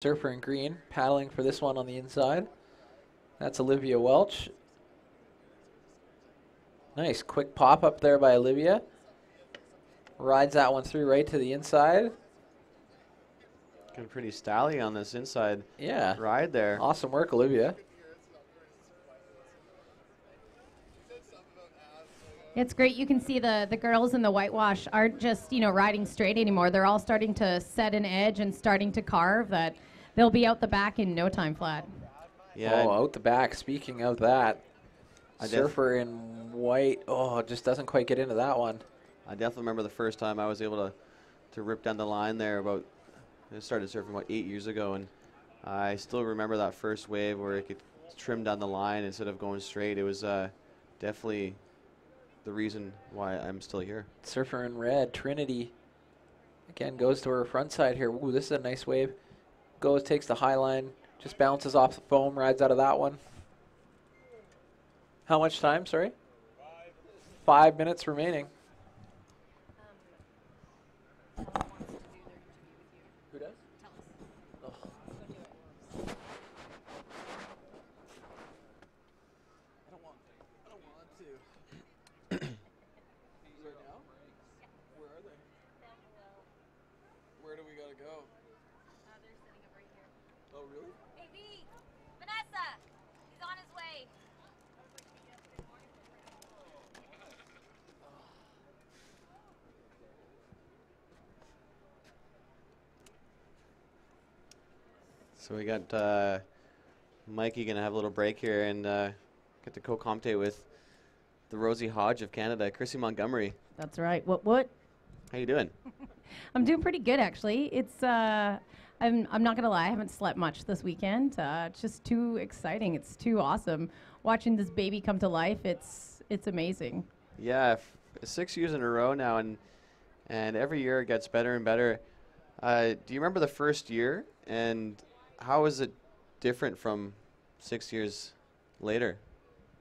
Surfer in green, paddling for this one on the inside. That's Olivia Welch. Nice quick pop up there by Olivia. Rides that one through right to the inside. Getting pretty stylish on this inside Yeah. ride there. Awesome work, Olivia. It's great. You can see the girls in the whitewash aren't just, riding straight anymore. They're all starting to set an edge and starting to carve that they'll be out the back in no time flat. Yeah. Oh, out the back. Speaking of that, Surfer in white. Oh, just doesn't quite get into that one. I definitely remember the first time I was able to rip down the line there I started surfing about 8 years ago, and I still remember that first wave where it could trim down the line instead of going straight. It was definitely the reason why I'm still here. Surfer in red, Trinity. Again, goes to her front side here. Ooh, this is a nice wave. Goes, takes the high line, just bounces off the foam, rides out of that one. How much time, sorry? 5 minutes remaining. Who does? Oh. I don't want to. Right now? Where are they? Where do we gotta go? They're sitting up right here. Oh, really? Hey, V! Vanessa! He's on his way. So we got Mikey gonna have a little break here and get to co-commentate with the Rosie Hodge of Canada, Chrissy Montgomery. That's right. What? How you doing? I'm doing pretty good, actually. It's I'm not gonna lie, I haven't slept much this weekend. It's just too exciting. It's too awesome watching this baby come to life. It's amazing. Yeah, 6 years in a row now, and every year it gets better and better. Do you remember the first year, and how is it different from 6 years later?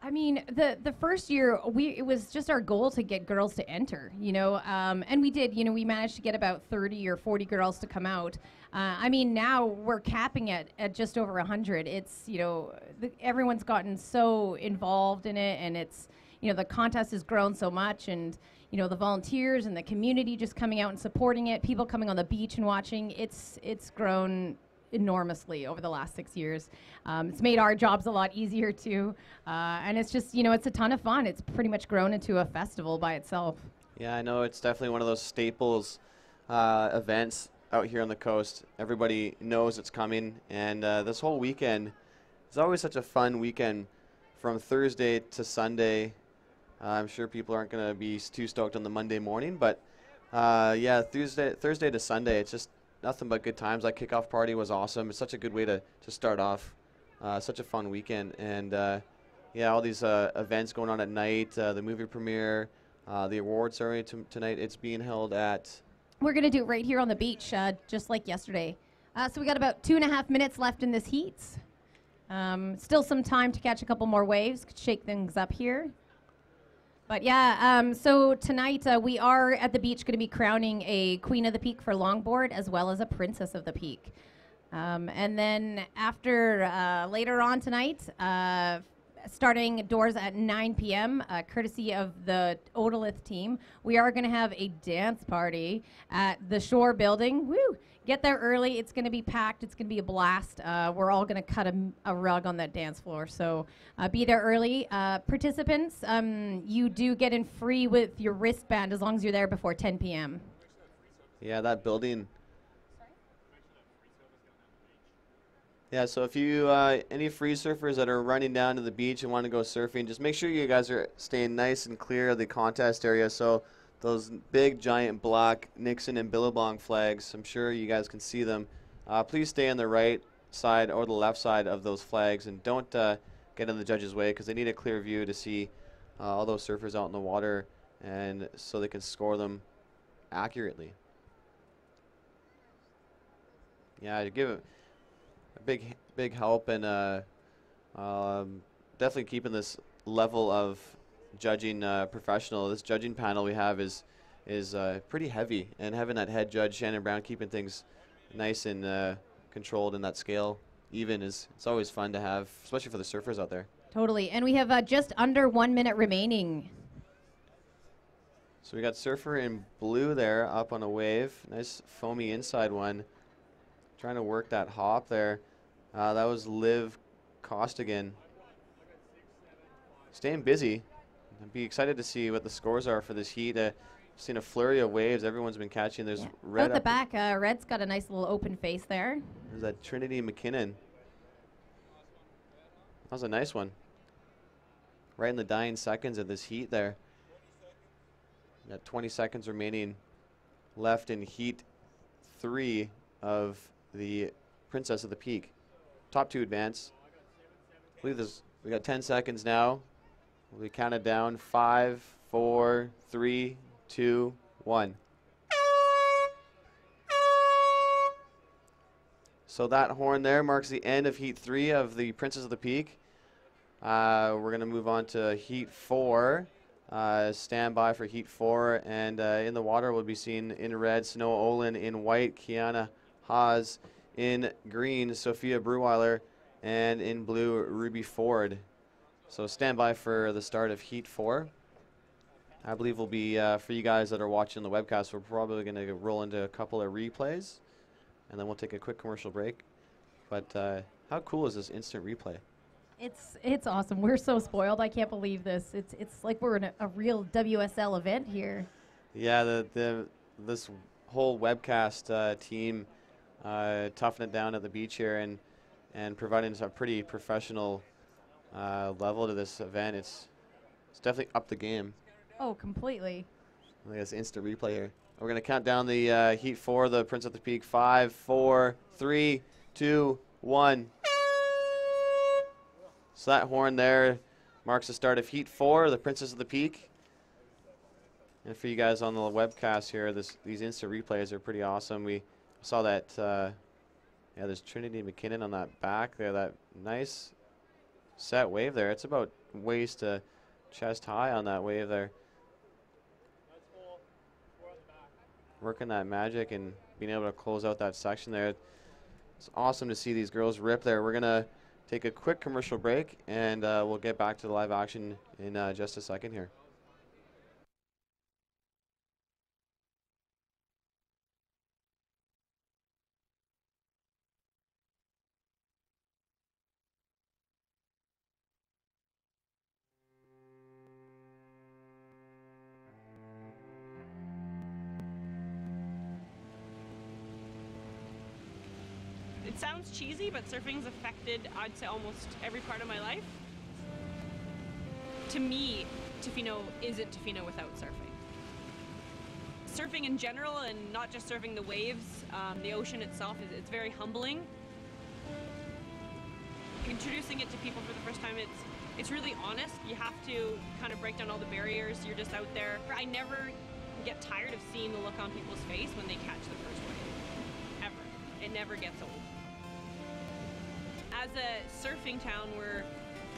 I mean, the first year it was just our goal to get girls to enter, and we did. We managed to get about 30 or 40 girls to come out. I mean, now we're capping it at just over 100. It's everyone's gotten so involved in it, and it's the contest has grown so much, and the volunteers and the community just coming out and supporting it. People coming on the beach and watching. It's grown enormously over the last 6 years. It's made our jobs a lot easier too, and it's just it's a ton of fun. It's pretty much grown into a festival by itself. Yeah, I know it's definitely one of those staples events out here on the coast. Everybody knows it's coming, and this whole weekend is always such a fun weekend from Thursday to Sunday. I'm sure people aren't going to be too stoked on the Monday morning, but yeah, Thursday to Sunday, it's just nothing but good times. That kickoff party was awesome. It's such a good way to start off such a fun weekend. And yeah, all these events going on at night, the movie premiere, the award ceremony tonight. It's being held at... We're going to do it right here on the beach, just like yesterday. So we got about 2.5 minutes left in this heat. Still some time to catch a couple more waves, shake things up here. But yeah, so tonight we are at the beach going to be crowning a Queen of the Peak for longboard as well as a Princess of the Peak. And then after later on tonight, starting doors at 9 p.m., courtesy of the Odalith team, we are going to have a dance party at the Shore Building. Woo! Get there early. It's going to be packed. It's going to be a blast. We're all going to cut a rug on that dance floor. So be there early. Participants, you do get in free with your wristband as long as you're there before 10 p.m. Yeah, that building. Yeah, so if you, any free surfers that are running down to the beach and want to go surfing, just make sure you guys are staying nice and clear of the contest area. So those big, giant black Nixon and Billabong flags, I'm sure you guys can see them. Please stay on the right side or the left side of those flags, and don't get in the judge's way, because they need a clear view to see all those surfers out in the water, and so they can score them accurately. Yeah, give it a big help, and definitely keeping this level of judging professional. This judging panel we have is pretty heavy, and having that head judge Shannon Brown keeping things nice and controlled and that scale even is, it's always fun to have, especially for the surfers out there. Totally. And we have just under 1 minute remaining. So we got surfer in blue there up on a wave. Nice foamy inside one. Trying to work that hop there. That was Liv Costigan. Staying busy. I'd be excited to see what the scores are for this heat. Seen a flurry of waves. Everyone's been catching. There's Red Out the up back, Red's got a nice little open face there. There's that Trinity McKinnon. That was a nice one. Right in the dying seconds of this heat there. Got 20 seconds remaining left in heat 3 of the Princess of the Peak. Top 2 advance. I believe this, we got 10 seconds now. We counted down 5, 4, 3, 2, 1. So that horn there marks the end of heat 3 of the Princess of the Peak. We're going to move on to heat 4. Stand by for heat 4. And in the water we'll be seeing in red Snow Olin, in white Kiana Haas, in green Sophia Breweiler, and in blue Ruby Ford. So stand by for the start of heat 4. I believe will be, for you guys that are watching the webcast, we're probably going to roll into a couple of replays, and then we'll take a quick commercial break. But how cool is this instant replay? It's awesome. We're so spoiled. I can't believe this. It's like we're in a real WSL event here. Yeah, this whole webcast team toughing it down at the beach here and providing a pretty professional level to this event. It's definitely up the game. Oh, completely. Look at this instant replay here. We're going to count down the heat 4, the Prince of the Peak. 5, 4, 3, 2, 1. So that horn there marks the start of heat 4, the Princess of the Peak. And for you guys on the webcast here, these instant replays are pretty awesome. We saw that, yeah, there's Trinity McKinnon on that back there, that nice set wave there. It's about waist to chest high on that wave there. Working that magic and being able to close out that section there. It's awesome to see these girls rip there. We're going to take a quick commercial break, and we'll get back to the live action in just a second here. It sounds cheesy, but surfing's affected, I'd say, almost every part of my life. To me, Tofino isn't Tofino without surfing. Surfing in general, and not just surfing the waves, the ocean itself, it's very humbling. Introducing it to people for the first time, it's really honest. You have to kind of break down all the barriers. You're just out there. I never get tired of seeing the look on people's face when they catch the first wave, ever. It never gets old. As a surfing town, we're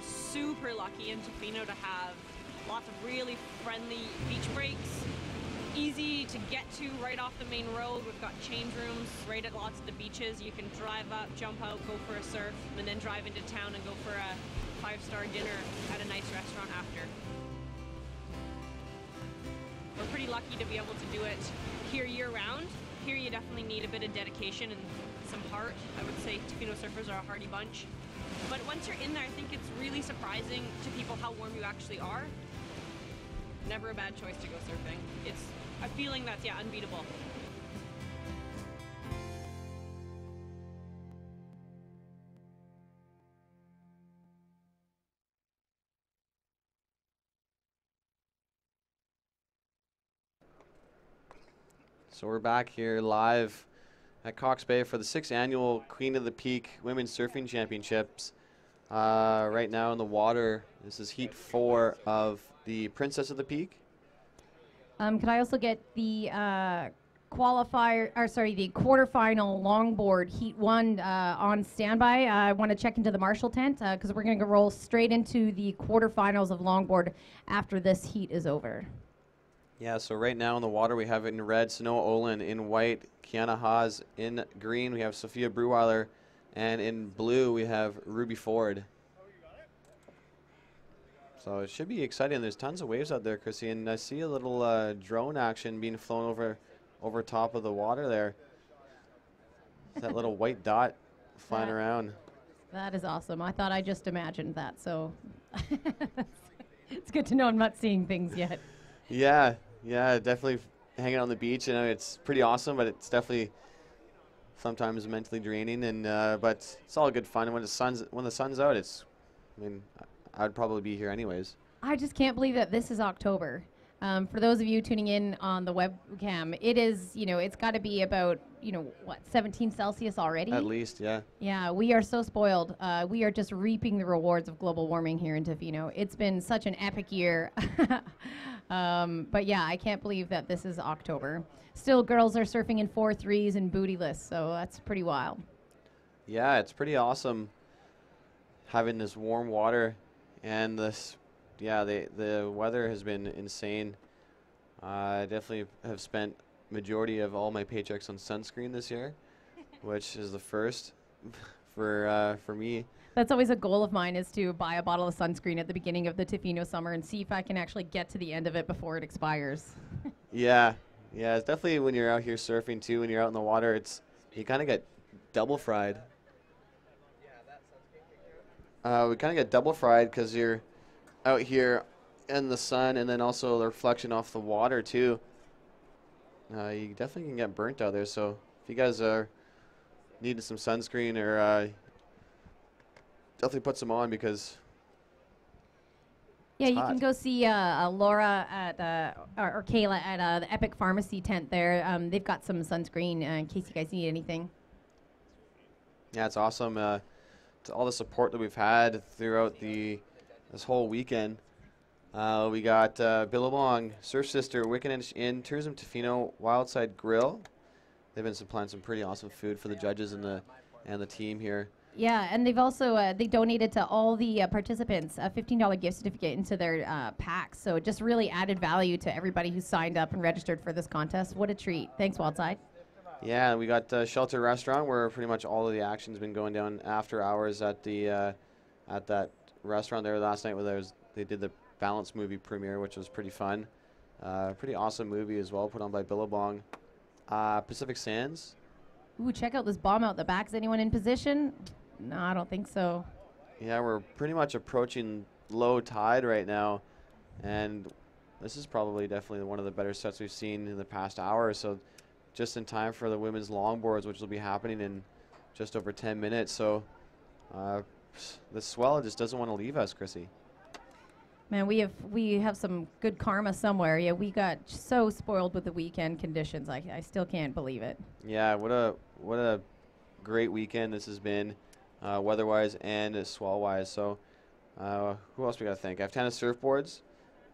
super lucky in Tofino to have lots of really friendly beach breaks. Easy to get to right off the main road. We've got change rooms right at lots of the beaches. You can drive up, jump out, go for a surf, and then drive into town and go for a 5-star dinner at a nice restaurant after. We're pretty lucky to be able to do it here year-round. Here you definitely need a bit of dedication and some heart. I would say Tofino surfers are a hardy bunch. But once you're in there, I think it's really surprising to people how warm you actually are. Never a bad choice to go surfing. It's a feeling that's, yeah, unbeatable. So we're back here live at Cox Bay for the 6th annual Queen of the Peak Women's Surfing Championships. Right now in the water, this is heat 4 of the Princess of the Peak. Can I also get the the quarterfinal longboard heat 1 on standby? I want to check into the Marshall tent because we're going to roll straight into the quarterfinals of longboard after this heat is over. Yeah, so right now in the water we have it in red, Sanoa Olin, in white, Kiana Haas, in green we have Sophia Breweiler, and in blue we have Ruby Ford. So it should be exciting. There's tons of waves out there, Chrissy, and I see a little drone action being flown over top of the water there. That little white dot flying around. That is awesome. I thought I just imagined that, so it's good to know I'm not seeing things yet. Yeah, definitely hanging out on the beach. You know, it's pretty awesome, but it's definitely sometimes mentally draining. And but it's all good fun. And when the sun's out, I mean, I'd probably be here anyways. I just can't believe that this is October. For those of you tuning in on the webcam, it is, it's got to be about, 17 Celsius already? At least, yeah. Yeah, we are so spoiled. We are just reaping the rewards of global warming here in Tofino. It's been such an epic year. But yeah, I can't believe that this is October. Still, girls are surfing in 4.3s and bootyless, so that's pretty wild. Yeah, it's pretty awesome having this warm water and this. Yeah, the weather has been insane. I definitely have spent majority of all my paychecks on sunscreen this year, which is the first for me. That's always a goal of mine, is to buy a bottle of sunscreen at the beginning of the Tofino summer and see if I can actually get to the end of it before it expires. Yeah, it's definitely when you're out here surfing too, when you're out in the water, you kind of get double fried. We kind of get double fried because you're out here in the sun, and then also the reflection off the water too. You definitely can get burnt out there. So if you guys are needing some sunscreen, or definitely put some on, because yeah, it's you hot. can go see Laura at or Kayla at the Epic Pharmacy tent there. They've got some sunscreen in case you guys need anything. Yeah, it's awesome. To all the support that we've had throughout this whole weekend. We got Billabong, Surf Sister, Wicked Inn, Tourism Tofino, Wildside Grill. They've been supplying some pretty awesome food for the judges and the team here. Yeah, and they've also they donated to all the participants a $15 gift certificate into their packs. So it just really added value to everybody who signed up and registered for this contest. What a treat! Thanks, Wildside. Yeah, we got Shelter Restaurant, where pretty much all of the action's been going down after hours at that restaurant there last night, where they did the Balance movie premiere, which was pretty fun. Pretty awesome movie as well, put on by Billabong. Pacific Sands. Ooh, check out this bomb out the back. Is anyone in position? No, I don't think so. Yeah, we're pretty much approaching low tide right now, and this is probably definitely one of the better sets we've seen in the past hour or so, just in time for the women's longboards, which will be happening in just over 10 minutes. So the swell just doesn't want to leave us, Chrissy. Man, we have some good karma somewhere. Yeah, we got so spoiled with the weekend conditions. I still can't believe it. Yeah, what a great weekend this has been, weather-wise and swell-wise. So who else we got to thank? Aftana Surfboards.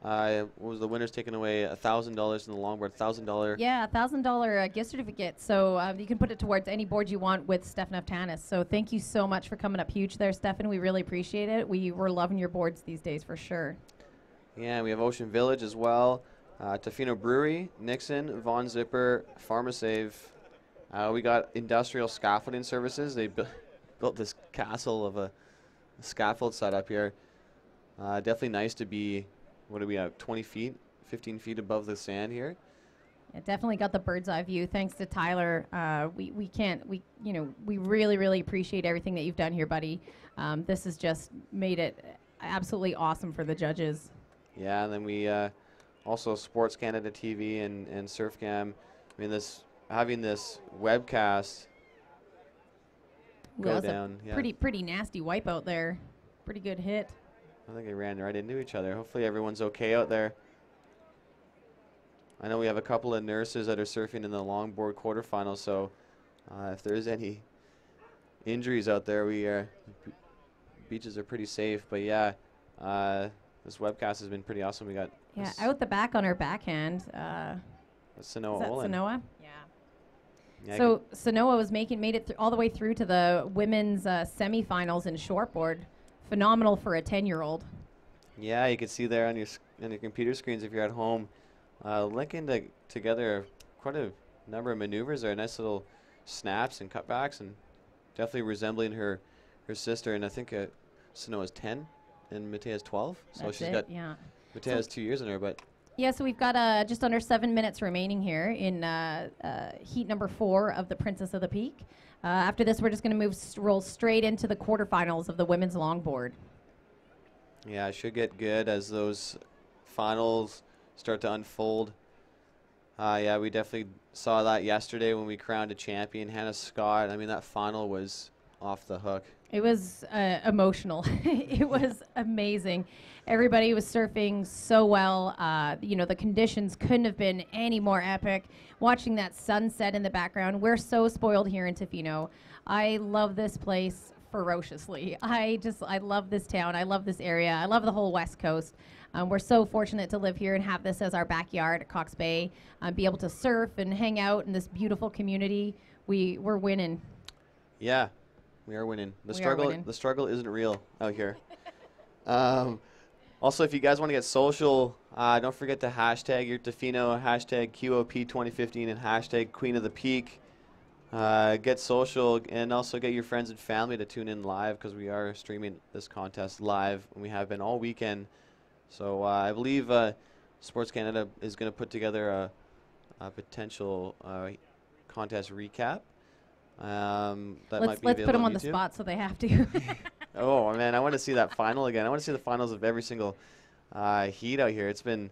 What was the winners taking away $1,000 in the longboard? $1,000. Yeah, $1,000 gift certificate. So you can put it towards any board you want with Stefan Aftanis. So thank you so much for coming up huge there, Stefan. We really appreciate it. We're loving your boards these days for sure. Yeah, we have Ocean Village as well. Tofino Brewery, Nixon, Von Zipper, PharmaSave. We got Industrial Scaffolding Services. They built this castle of a scaffold set up here. Definitely nice to be, what do we have, 20 feet, 15 feet above the sand here. Yeah, definitely got the bird's eye view. Thanks to Tyler. We really, really appreciate everything that you've done here, buddy. This has just made it absolutely awesome for the judges. Yeah, and then we also Sports Canada TV and SurfCam. I mean, having this webcast go down. Yeah. Pretty nasty wipeout there. Pretty good hit. I think they ran right into each other. Hopefully everyone's okay out there. I know we have a couple of nurses that are surfing in the longboard quarterfinals, so if there's any injuries out there, beaches are pretty safe. But yeah, this webcast has been pretty awesome. We got out the back on her backhand. Sanoa Is that Olin. Sanoa? Yeah, so Sanoa was made it all the way through to the women's semifinals in shortboard. Phenomenal for a 10-year-old. Yeah, you can see there on your computer screens if you're at home. linking together quite a number of maneuvers there. Nice little snaps and cutbacks, and definitely resembling her sister. And I think Sanoa's 10 and Matea's 12. So That's she's it, got yeah. Matea has 2 years in her, but Yeah, so we've got just under 7 minutes remaining here in heat number 4 of the Princess of the Peak. After this, we're just going to roll straight into the quarterfinals of the women's longboard. yeah, it should get good as those finals start to unfold. Yeah, we definitely saw that yesterday when we crowned a champion, Hannah Scott. I mean, that final was off the hook. It was emotional. It was amazing. Everybody was surfing so well. You know, the conditions couldn't have been any more epic. Watching that sunset in the background, we're so spoiled here in Tofino. I love this place ferociously. I love this town. I love this area. I love the whole West Coast. We're so fortunate to live here and have this as our backyard at Cox Bay. Be able to surf and hang out in this beautiful community. We're winning. Yeah, we are winning. We are winning. The struggle isn't real out here. Also, if you guys want to get social, don't forget to hashtag your Tofino, hashtag QOP2015, and hashtag Queen of the Peak. Get social, and also get your friends and family to tune in live, because we are streaming this contest live, and we have been all weekend. So I believe Sports Canada is going to put together a potential contest recap. Let's put them on the spot so they have to. Oh man, I want to see that final again. I want to see the finals of every single heat out here. It's been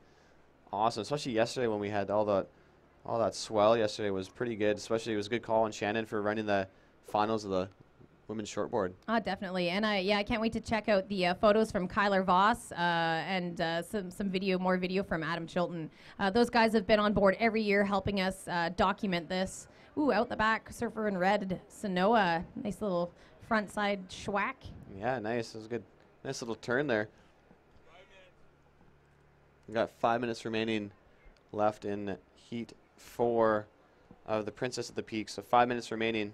awesome, especially yesterday when we had all that swell. Yesterday was pretty good. Especially it was a good call on Shannon for running the finals of the women's shortboard. Definitely, and I can't wait to check out the photos from Kyler Voss and some more video from Adam Chilton. Those guys have been on board every year helping us document this. Ooh, out the back, surfer in red, Sanoa, nice little front side schwack. Yeah, nice. It was a good, nice little turn there. We got 5 minutes remaining left in heat 4 of the Princess of the Peak. So 5 minutes remaining.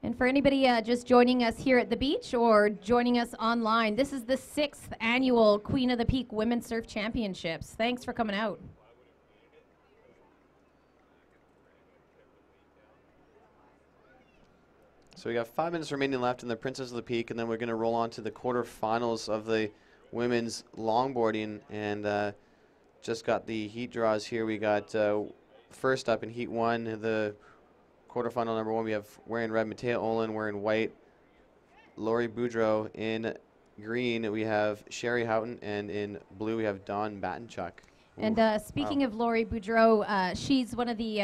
And for anybody just joining us here at the beach or joining us online, this is the 6th annual Queen of the Peak Women's Surf Championships. Thanks for coming out. So we got 5 minutes remaining left in the Princess of the Peak, and then we're going to roll on to the quarterfinals of the women's longboarding. And just got the heat draws here. We got first up in heat 1, the quarterfinal number 1. We have wearing red Matea Olin, wearing white Lori Boudreau. In green we have Sherry Houghton, and in blue we have Dawn Battenchuk. And speaking of Lori Boudreau, she's one of the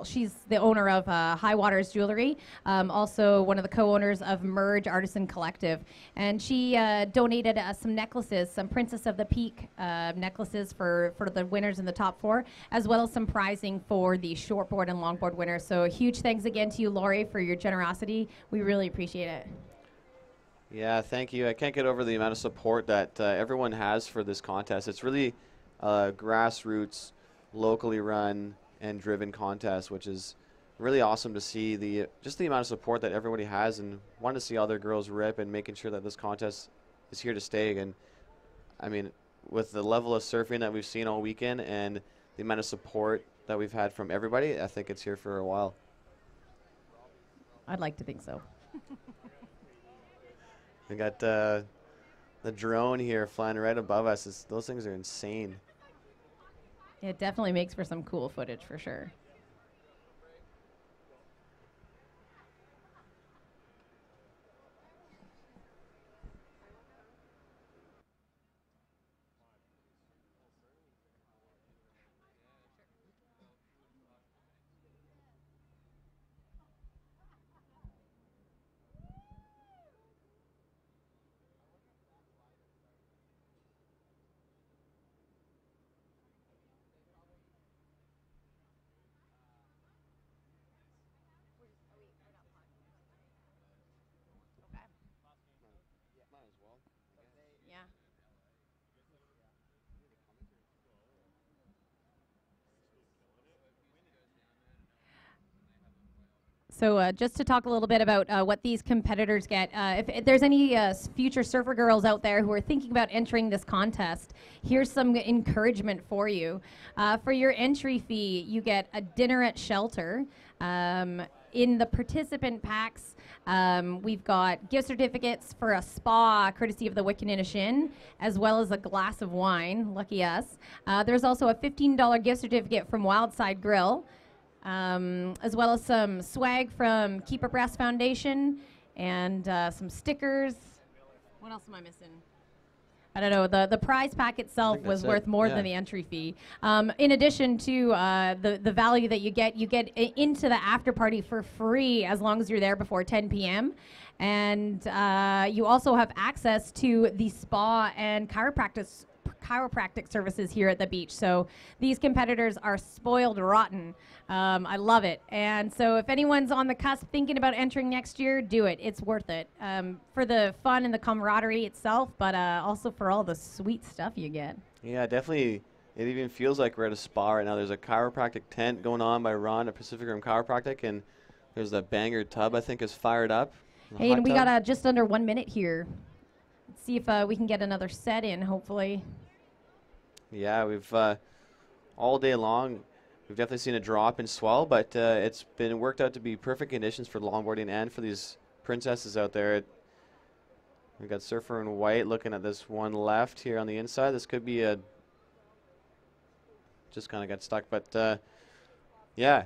she's the owner of High Waters Jewelry, also one of the co-owners of Merge Artisan Collective. And she donated some necklaces, some Princess of the Peak necklaces for the winners in the top 4, as well as some prizing for the shortboard and longboard winners. So a huge thanks again to you, Lori, for your generosity. We really appreciate it. Yeah, thank you. I can't get over the amount of support that everyone has for this contest. It's really grassroots, locally run and driven contest, which is really awesome to see just the amount of support that everybody has, and want to see other girls rip and making sure that this contest is here to stay. And I mean, with the level of surfing that we've seen all weekend and the amount of support that we've had from everybody, I think it's here for a while. I'd like to think so. We got the drone here flying right above us. Those things are insane. It definitely makes for some cool footage for sure. So just to talk a little bit about what these competitors get, if there's any future surfer girls out there who are thinking about entering this contest, here's some encouragement for you. For your entry fee, you get a dinner at Shelter. In the participant packs, we've got gift certificates for a spa courtesy of the Wickaninnishin, as well as a glass of wine, lucky us. There's also a $15 gift certificate from Wildside Grill, as well as some swag from Keep Abreast Foundation and some stickers. What else am I missing? I don't know. The prize pack itself was worth more than the entry fee. In addition to the value that you get into the after party for free as long as you're there before 10 p.m. And you also have access to the spa and chiropractic services here at the beach. So these competitors are spoiled rotten. I love it. And so if anyone's on the cusp thinking about entering next year, do it. It's worth it for the fun and the camaraderie itself, but also for all the sweet stuff you get. Yeah, definitely. It even feels like we're at a spa right now. There's a chiropractic tent going on by Ron at Pacific Rim Chiropractic, and there's the Banger tub, I think, is fired up. Hey, and we got just under 1 minute here. Let's see if we can get another set in, hopefully. Yeah, we've all day long, we've definitely seen a drop in swell, but it's been worked out to be perfect conditions for longboarding and for these princesses out there. We've got Surfer in white looking at this one left here on the inside. This could be a, just kind of got stuck, but yeah,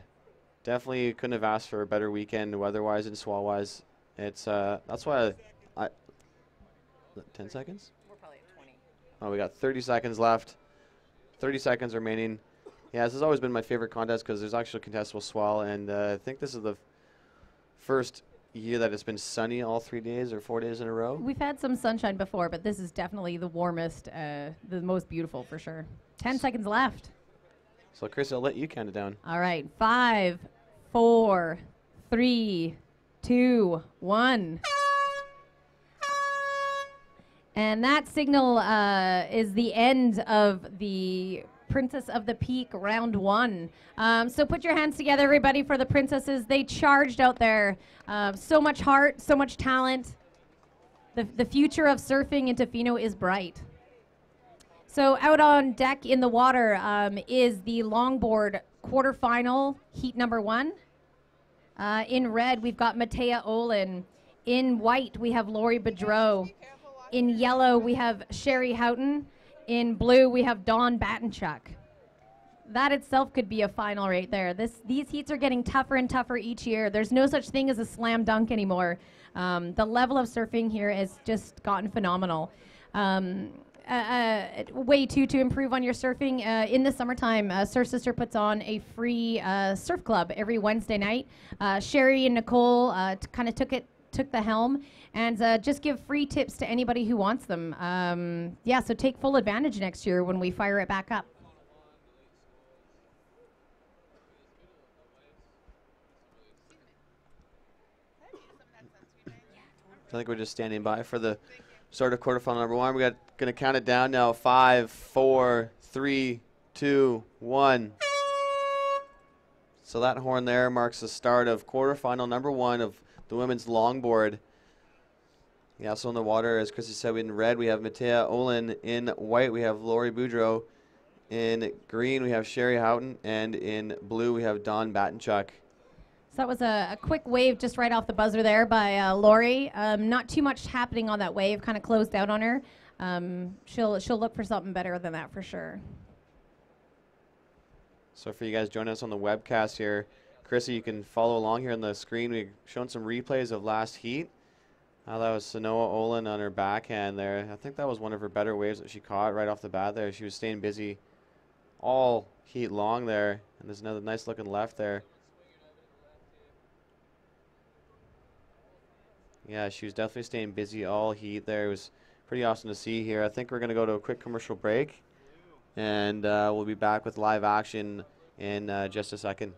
definitely couldn't have asked for a better weekend weather-wise and swell-wise. It's that's why I 10 seconds? We're probably at 20. Oh, we got 30 seconds left. 30 seconds remaining. Yeah, this has always been my favorite contest because there's actually contestable swell, and I think this is the first year that it's been sunny all 3 days or 4 days in a row. We've had some sunshine before, but this is definitely the warmest, the most beautiful for sure. 10 seconds left. So, Chris, I'll let you count it down. All right, 5, 4, 3, 2, 1. And that signal is the end of the Princess of the Peak round 1. So put your hands together, everybody, for the princesses. They charged out there. So much heart, so much talent. The future of surfing in Tofino is bright. So out on deck in the water is the longboard quarterfinal, heat number 1. In red, we've got Matea Olin. In white, we have Lori Bedreau. In yellow, we have Sherry Houghton. In blue, we have Dawn Battenchuk. That itself could be a final right there. These heats are getting tougher and tougher each year. There's no such thing as a slam dunk anymore. The level of surfing here has just gotten phenomenal. Way to improve on your surfing. In the summertime, Surf Sister puts on a free surf club every Wednesday night. Sherry and Nicole kind of took the helm and just give free tips to anybody who wants them. Yeah, so take full advantage next year when we fire it back up. I think we're just standing by for the start of quarterfinal number 1. We're going to count it down now. 5, 4, 3, 2, 1. So that horn there marks the start of quarterfinal number 1 of the women's longboard. Yeah, so in the water, as Chrissy said, in red we have Matea Olin. In white we have Lori Boudreau. In green we have Sherry Houghton. And in blue we have Dawn Battenchuk. So that was a quick wave just right off the buzzer there by Lori. Not too much happening on that wave, kind of closed out on her. She'll look for something better than that for sure. So for you guys joining us on the webcast here, Chrissy, you can follow along here on the screen. We've shown some replays of last heat. That was Sanoa Olin on her backhand there. I think that was one of her better waves that she caught right off the bat there. She was staying busy all heat long there. And there's another nice looking left there. Yeah, she was definitely staying busy all heat there. It was pretty awesome to see here. I think we're going to go to a quick commercial break. And we'll be back with live action in just a second.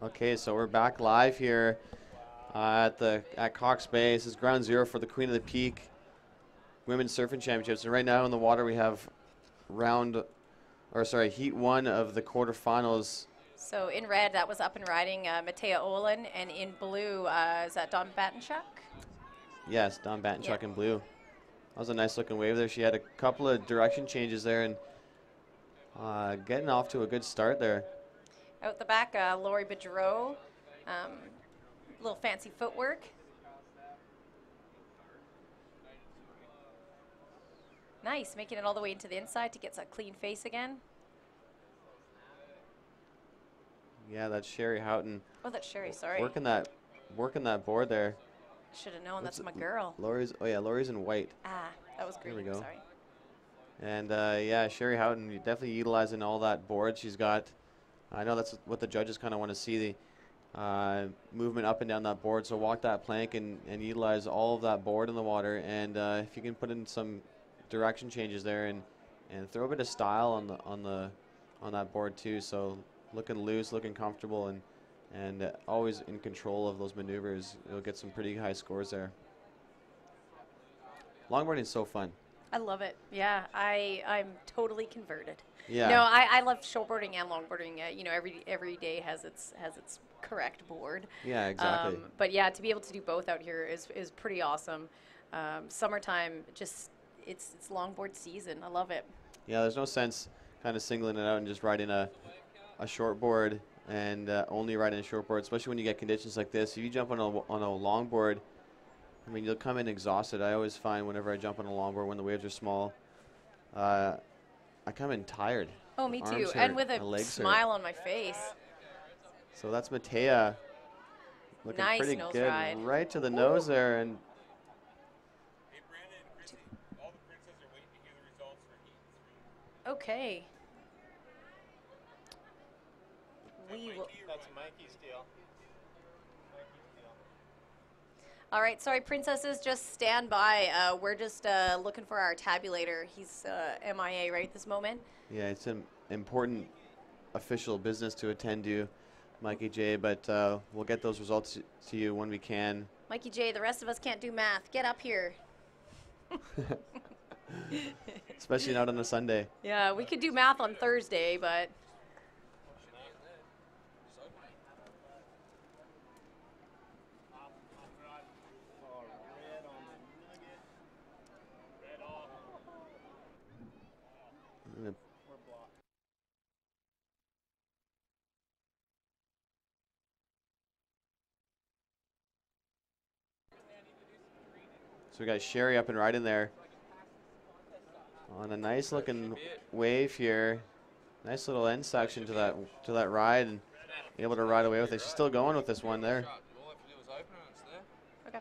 Okay, so we're back live here at Cox Bay. This is ground zero for the Queen of the Peak Women's Surfing Championships. And right now in the water we have heat one of the quarterfinals. So in red, that was up and riding Matea Olin, and in blue, is that Dawn Batenchuk? Yes, Dawn Batenchuk Yeah. in blue. That was a nice looking wave there. She had a couple of direction changes there and getting off to a good start there. Out the back, Lori Bedreau, little fancy footwork. Nice, making it all the way into the inside to get that clean face again. Yeah, that's Sherry Houghton Oh, that's Sherry, sorry. working that board there. Should have known, What's that's it- my girl. Lori's in white. Ah, that was There green, we go. sorry. And yeah, Sherry Houghton definitely utilizing all that board she's got. I know that's what the judges kind of want to see, the movement up and down that board. So walk that plank and utilize all of that board in the water. And if you can put in some direction changes there and throw a bit of style on that board too. So looking loose, looking comfortable, and always in control of those maneuvers, you'll get some pretty high scores there. Longboarding is so fun. I love it. Yeah, I'm totally converted. Yeah. No, I love shortboarding and longboarding. You know, every day has its correct board. Yeah, exactly. But yeah, to be able to do both out here is pretty awesome. Summertime, just it's longboard season. I love it. Yeah, there's no sense kind of singling it out and just riding a shortboard and only riding a shortboard, especially when you get conditions like this. If you jump on a longboard, I mean, you'll come in exhausted. I always find whenever I jump on a longboard when the waves are small, I come in tired. Oh, me too. Arms And hurt, with my a legs hurt. smile on my face. So that's Matea looking Nice pretty nose good, ride. right to the nose there, and Okay. We will. That's Mikey's deal. All right, sorry, princesses, just stand by. We're just looking for our tabulator. He's MIA right this moment. yeah, it's an important official business to attend to, Mikey J. But we'll get those results to you when we can. Mikey J, the rest of us can't do math. Get up here. Especially not on a Sunday. Yeah, we could do math on Thursday, but So we got Sherry up and right in there on a nice looking wave here. Nice little end section to that ride and able to ride away with it. She's still going with this one there. okay.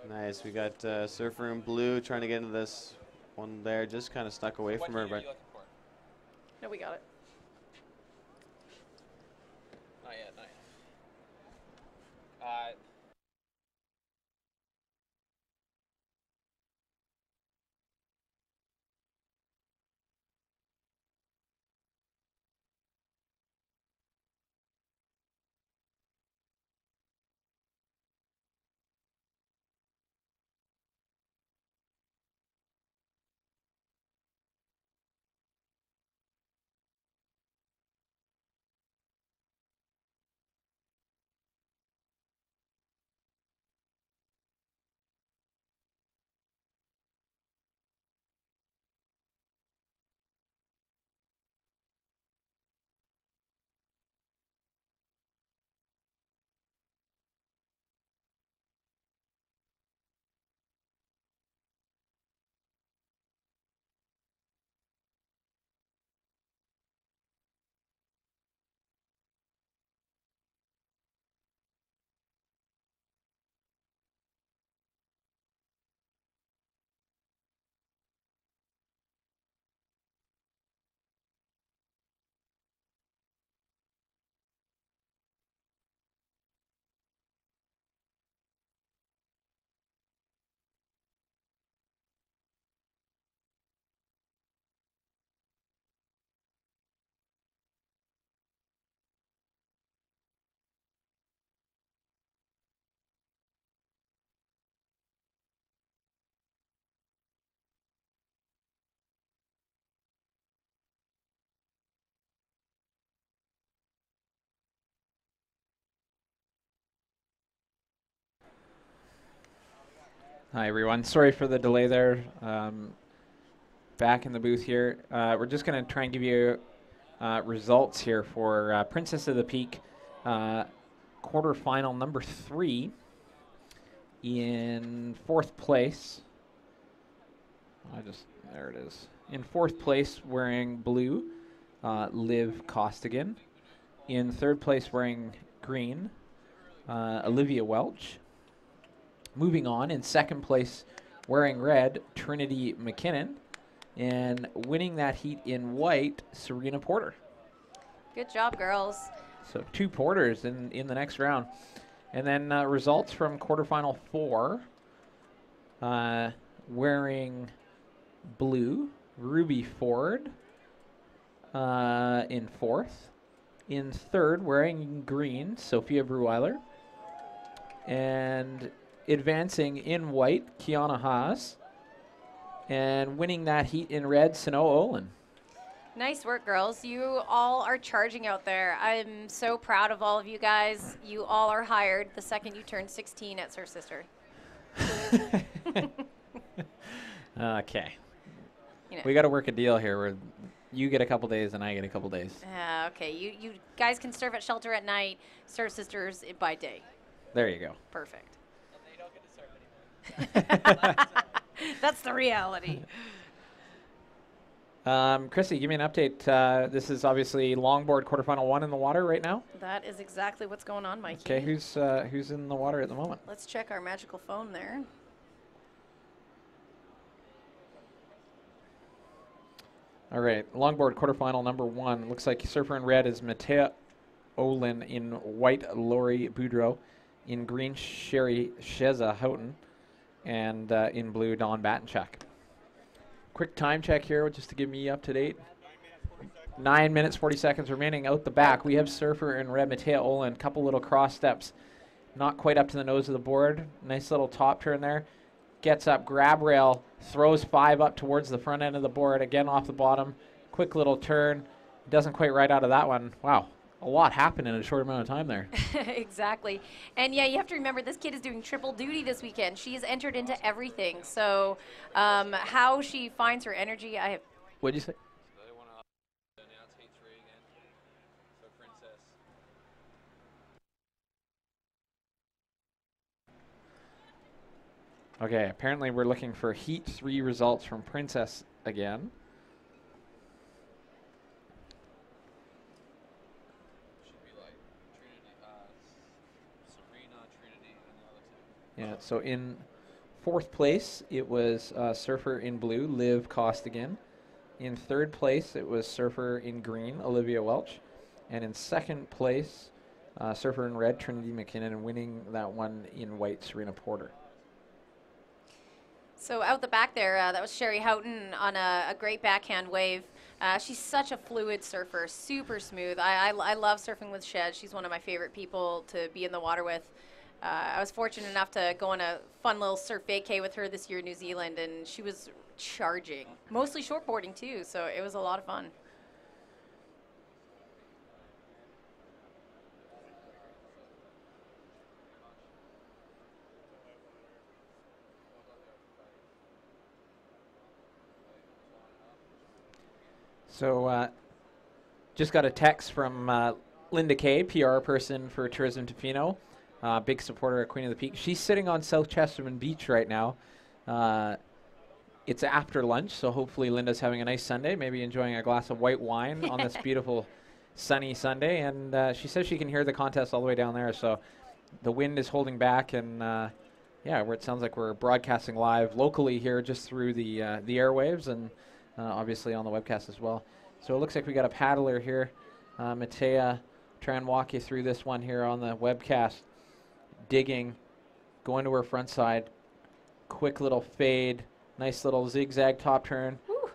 Nice. We got Surfer in blue trying to get into this one there. Just kind of stuck away from her, but No, we got it. Not yet, not yet. Hi, everyone. Sorry for the delay there. Back in the booth here. We're just going to try and give you results here for Princess of the Peak quarterfinal number 3 in 4th place. There it is. In 4th place wearing blue, Liv Costigan. In 3rd place wearing green, Olivia Welch. Moving on, in 2nd place wearing red, Trinity McKinnon. And winning that heat in white, Serena Porter. Good job, girls. So 2 Porters in the next round. And then results from quarterfinal 4. Wearing blue, Ruby Ford in 4th. In 3rd, wearing green, Sophia Bruweiler. And advancing in white, Kiana Haas. And winning that heat in red, Sano Olin. Nice work, girls. You all are charging out there. I'm so proud of all of you guys. You all are hired the second you turn 16 at Sir Sister. Okay. You know. We got to work a deal here where you get a couple days and I get a couple days. Okay, you guys can serve at shelter at night, serve sisters by day. There you go. Perfect. And they don't get to serve anymore. That's the reality. Chrissy, give me an update. This is obviously longboard quarterfinal 1 in the water right now. That is exactly what's going on, Mikey. Okay, who's in the water at the moment? Let's check our magical phone there. All right, longboard quarterfinal number 1. Looks like surfer in red is Matea Olin, in white Lori Boudreau, in green Sherry Sheza Houghton, and in blue Dawn Batenchak. Quick time check here just to give me up to date. 9 minutes, 40 seconds remaining. Out the back, we have surfer in red Matea Olin. Couple little cross steps. Not quite up to the nose of the board. Nice little top turn there. Gets up, grab rail, throws 5 up towards the front end of the board. Again off the bottom. Quick little turn. Doesn't quite right out of that one. Wow. A lot happened in a short amount of time there. Exactly. And yeah, you have to remember this kid is doing triple duty this weekend. She has entered into everything. So how she finds her energy, I have. What'd you say? They want to announce heat 3 again. So Princess. Okay, apparently we're looking for Heat 3 results from Princess again. Should be like Trinity, Serena, Trinity, and the other 2. Yeah, so in 4th place, it was surfer in blue, Liv Costigan. In 3rd place, it was surfer in green, Olivia Welch. And in 2nd place, surfer in red, Trinity McKinnon, and winning that one in white, Serena Porter. So out the back there, that was Sherry Houghton on a great backhand wave. She's such a fluid surfer, super smooth. I love surfing with Shed. She's one of my favorite people to be in the water with. I was fortunate enough to go on a fun little surf vacay with her this year in New Zealand, and she was charging. Mostly shortboarding too, so it was a lot of fun. So just got a text from Linda Kay, PR person for Tourism Tofino, big supporter of Queen of the Peak. She's sitting on South Chesterman Beach right now. It's after lunch, so hopefully Linda's having a nice Sunday, maybe enjoying a glass of white wine on this beautiful sunny Sunday. And she says she can hear the contest all the way down there, so the wind is holding back. And yeah, where it sounds like we're broadcasting live locally here just through the airwaves and obviously on the webcast as well. So it looks like we got a paddler here. Matea, try and walk you through this one here on the webcast. Digging, going to her front side. Quick little fade. Nice little zigzag top turn. Woo.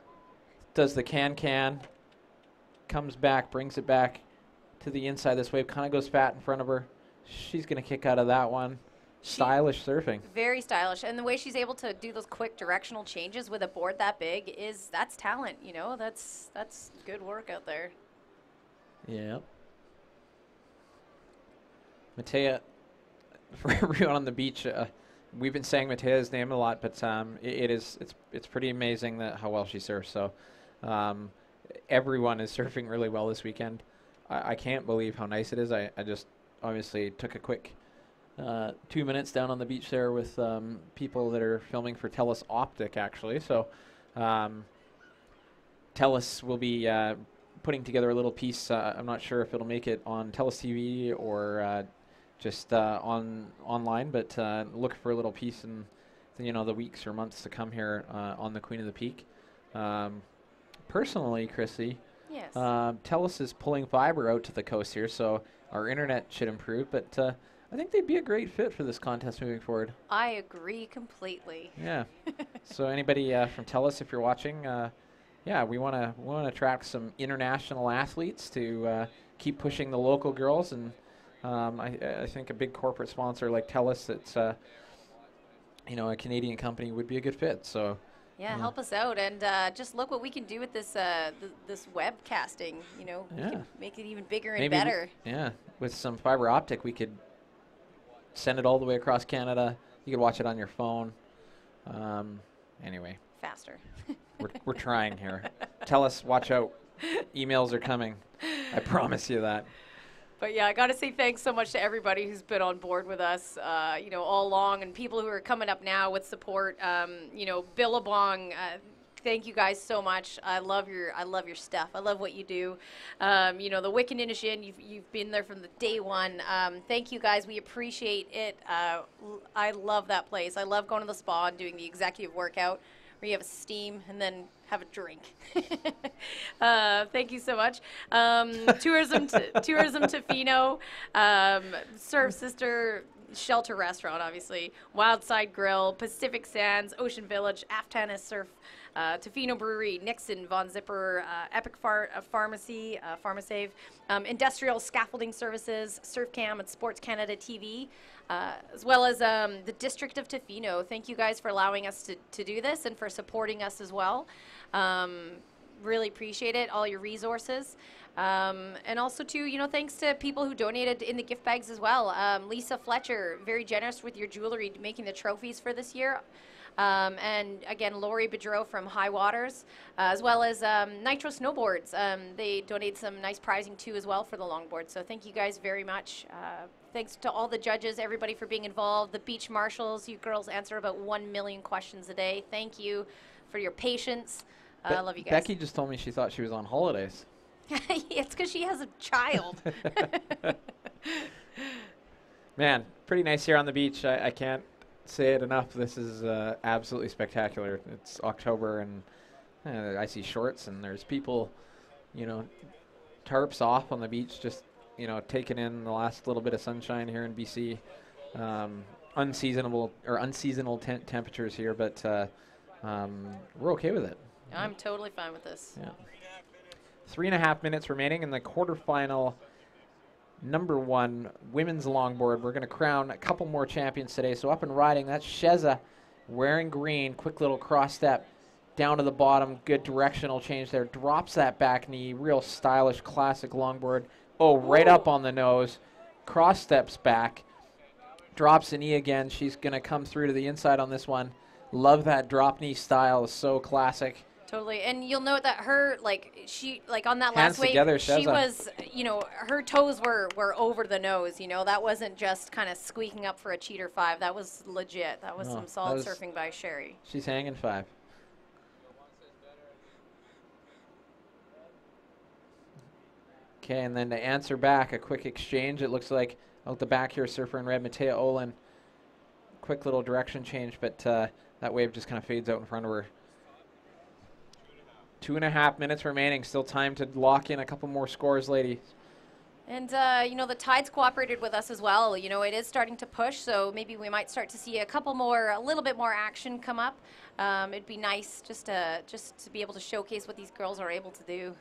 Does the can. Comes back, brings it back to the inside. This wave kind of goes fat in front of her. She's going to kick out of that one. Stylish surfing. Very stylish. And the way she's able to do those quick directional changes with a board that big that's talent, you know? That's good work out there. Yeah. Matea, for everyone on the beach, we've been saying Matea's name a lot, but it's pretty amazing that how well she surfs. So everyone is surfing really well this weekend. I can't believe how nice it is. I just obviously took a quick 2 minutes down on the beach there with people that are filming for TELUS Optic, actually. So TELUS will be putting together a little piece. I'm not sure if it'll make it on TELUS TV or just online, but look for a little piece in the weeks or months to come here on the Queen of the Peak. Personally, Chrissy, Yes. TELUS is pulling fiber out to the coast here, so our internet should improve, but I think they'd be a great fit for this contest moving forward. I agree completely. Yeah. So anybody from TELUS, if you're watching, yeah, we want to attract some international athletes to keep pushing the local girls, and I think a big corporate sponsor like TELUS, that's a Canadian company, would be a good fit. So. Yeah, help us out, and just look what we can do with this this webcasting. We can make it even bigger and better. With some fiber optic, we could send it all the way across Canada. You could watch it on your phone. Anyway. Faster. we're trying here. TELUS, watch out. Emails are coming. I promise you that. But yeah, I got to say thanks so much to everybody who's been on board with us, all along, and people who are coming up now with support. Billabong, thank you guys so much. I love your stuff. I love what you do. The Wiccan Initian, you've been there from the day one. Thank you guys. We appreciate it. I love that place. I love going to the spa and doing the executive workout where you have a steam and then have a drink. Thank you so much. Tourism Tofino, Surf Sister, Shelter Restaurant, obviously, Wildside Grill, Pacific Sands, Ocean Village, Aftana Surf, Tofino Brewery, Nixon, Von Zipper, Epic Pharmacy, Pharmasave, Industrial Scaffolding Services, Surfcam and Sports Canada TV, as well as the District of Tofino. Thank you guys for allowing us to do this and for supporting us as well. Really appreciate it, all your resources. And also, too, thanks to people who donated in the gift bags as well. Lisa Fletcher, very generous with your jewelry, making the trophies for this year. And again, Lori Bedreau from High Waters, as well as Nitro Snowboards. They donate some nice prizing too as well for the longboard. So thank you guys very much. Thanks to all the judges, everybody for being involved. The beach marshals, you girls answer about 1 million questions a day. Thank you for your patience. I love you guys. Becky just told me she thought she was on holidays. It's because she has a child. Man, pretty nice here on the beach. I can't say it enough. This is absolutely spectacular. It's October, and I see shorts, and there's people, tarps off on the beach, just taking in the last little bit of sunshine here in BC. Unseasonal temperatures here, but we're okay with it. I'm totally fine with this. Yeah. 3.5 minutes remaining in the quarterfinal. Number 1 women's longboard. We're going to crown a couple more champions today. So up and riding, that's Sheza wearing green. Quick little cross step down to the bottom. Good directional change there. Drops that back knee. Real stylish, classic longboard. Oh, right up on the nose. Cross steps back. Drops the knee again. She's going to come through to the inside on this one. Love that drop knee style. So classic. Totally, and you'll note that her, on that Hands last wave, together, she Sheza. was, her toes were over the nose, that wasn't just kind of squeaking up for a cheater 5. That was legit. That was some solid surfing by Sherry. She's hanging 5. Okay, and then to answer back, a quick exchange. It looks like out the back here, surfer in red, Matea Olin. Quick little direction change, but that wave just kind of fades out in front of her. 2.5 minutes remaining. Still time to lock in a couple more scores, ladies. And, the tide's cooperated with us as well. It is starting to push, so maybe we might start to see a little bit more action come up. It'd be nice just to be able to showcase what these girls are able to do.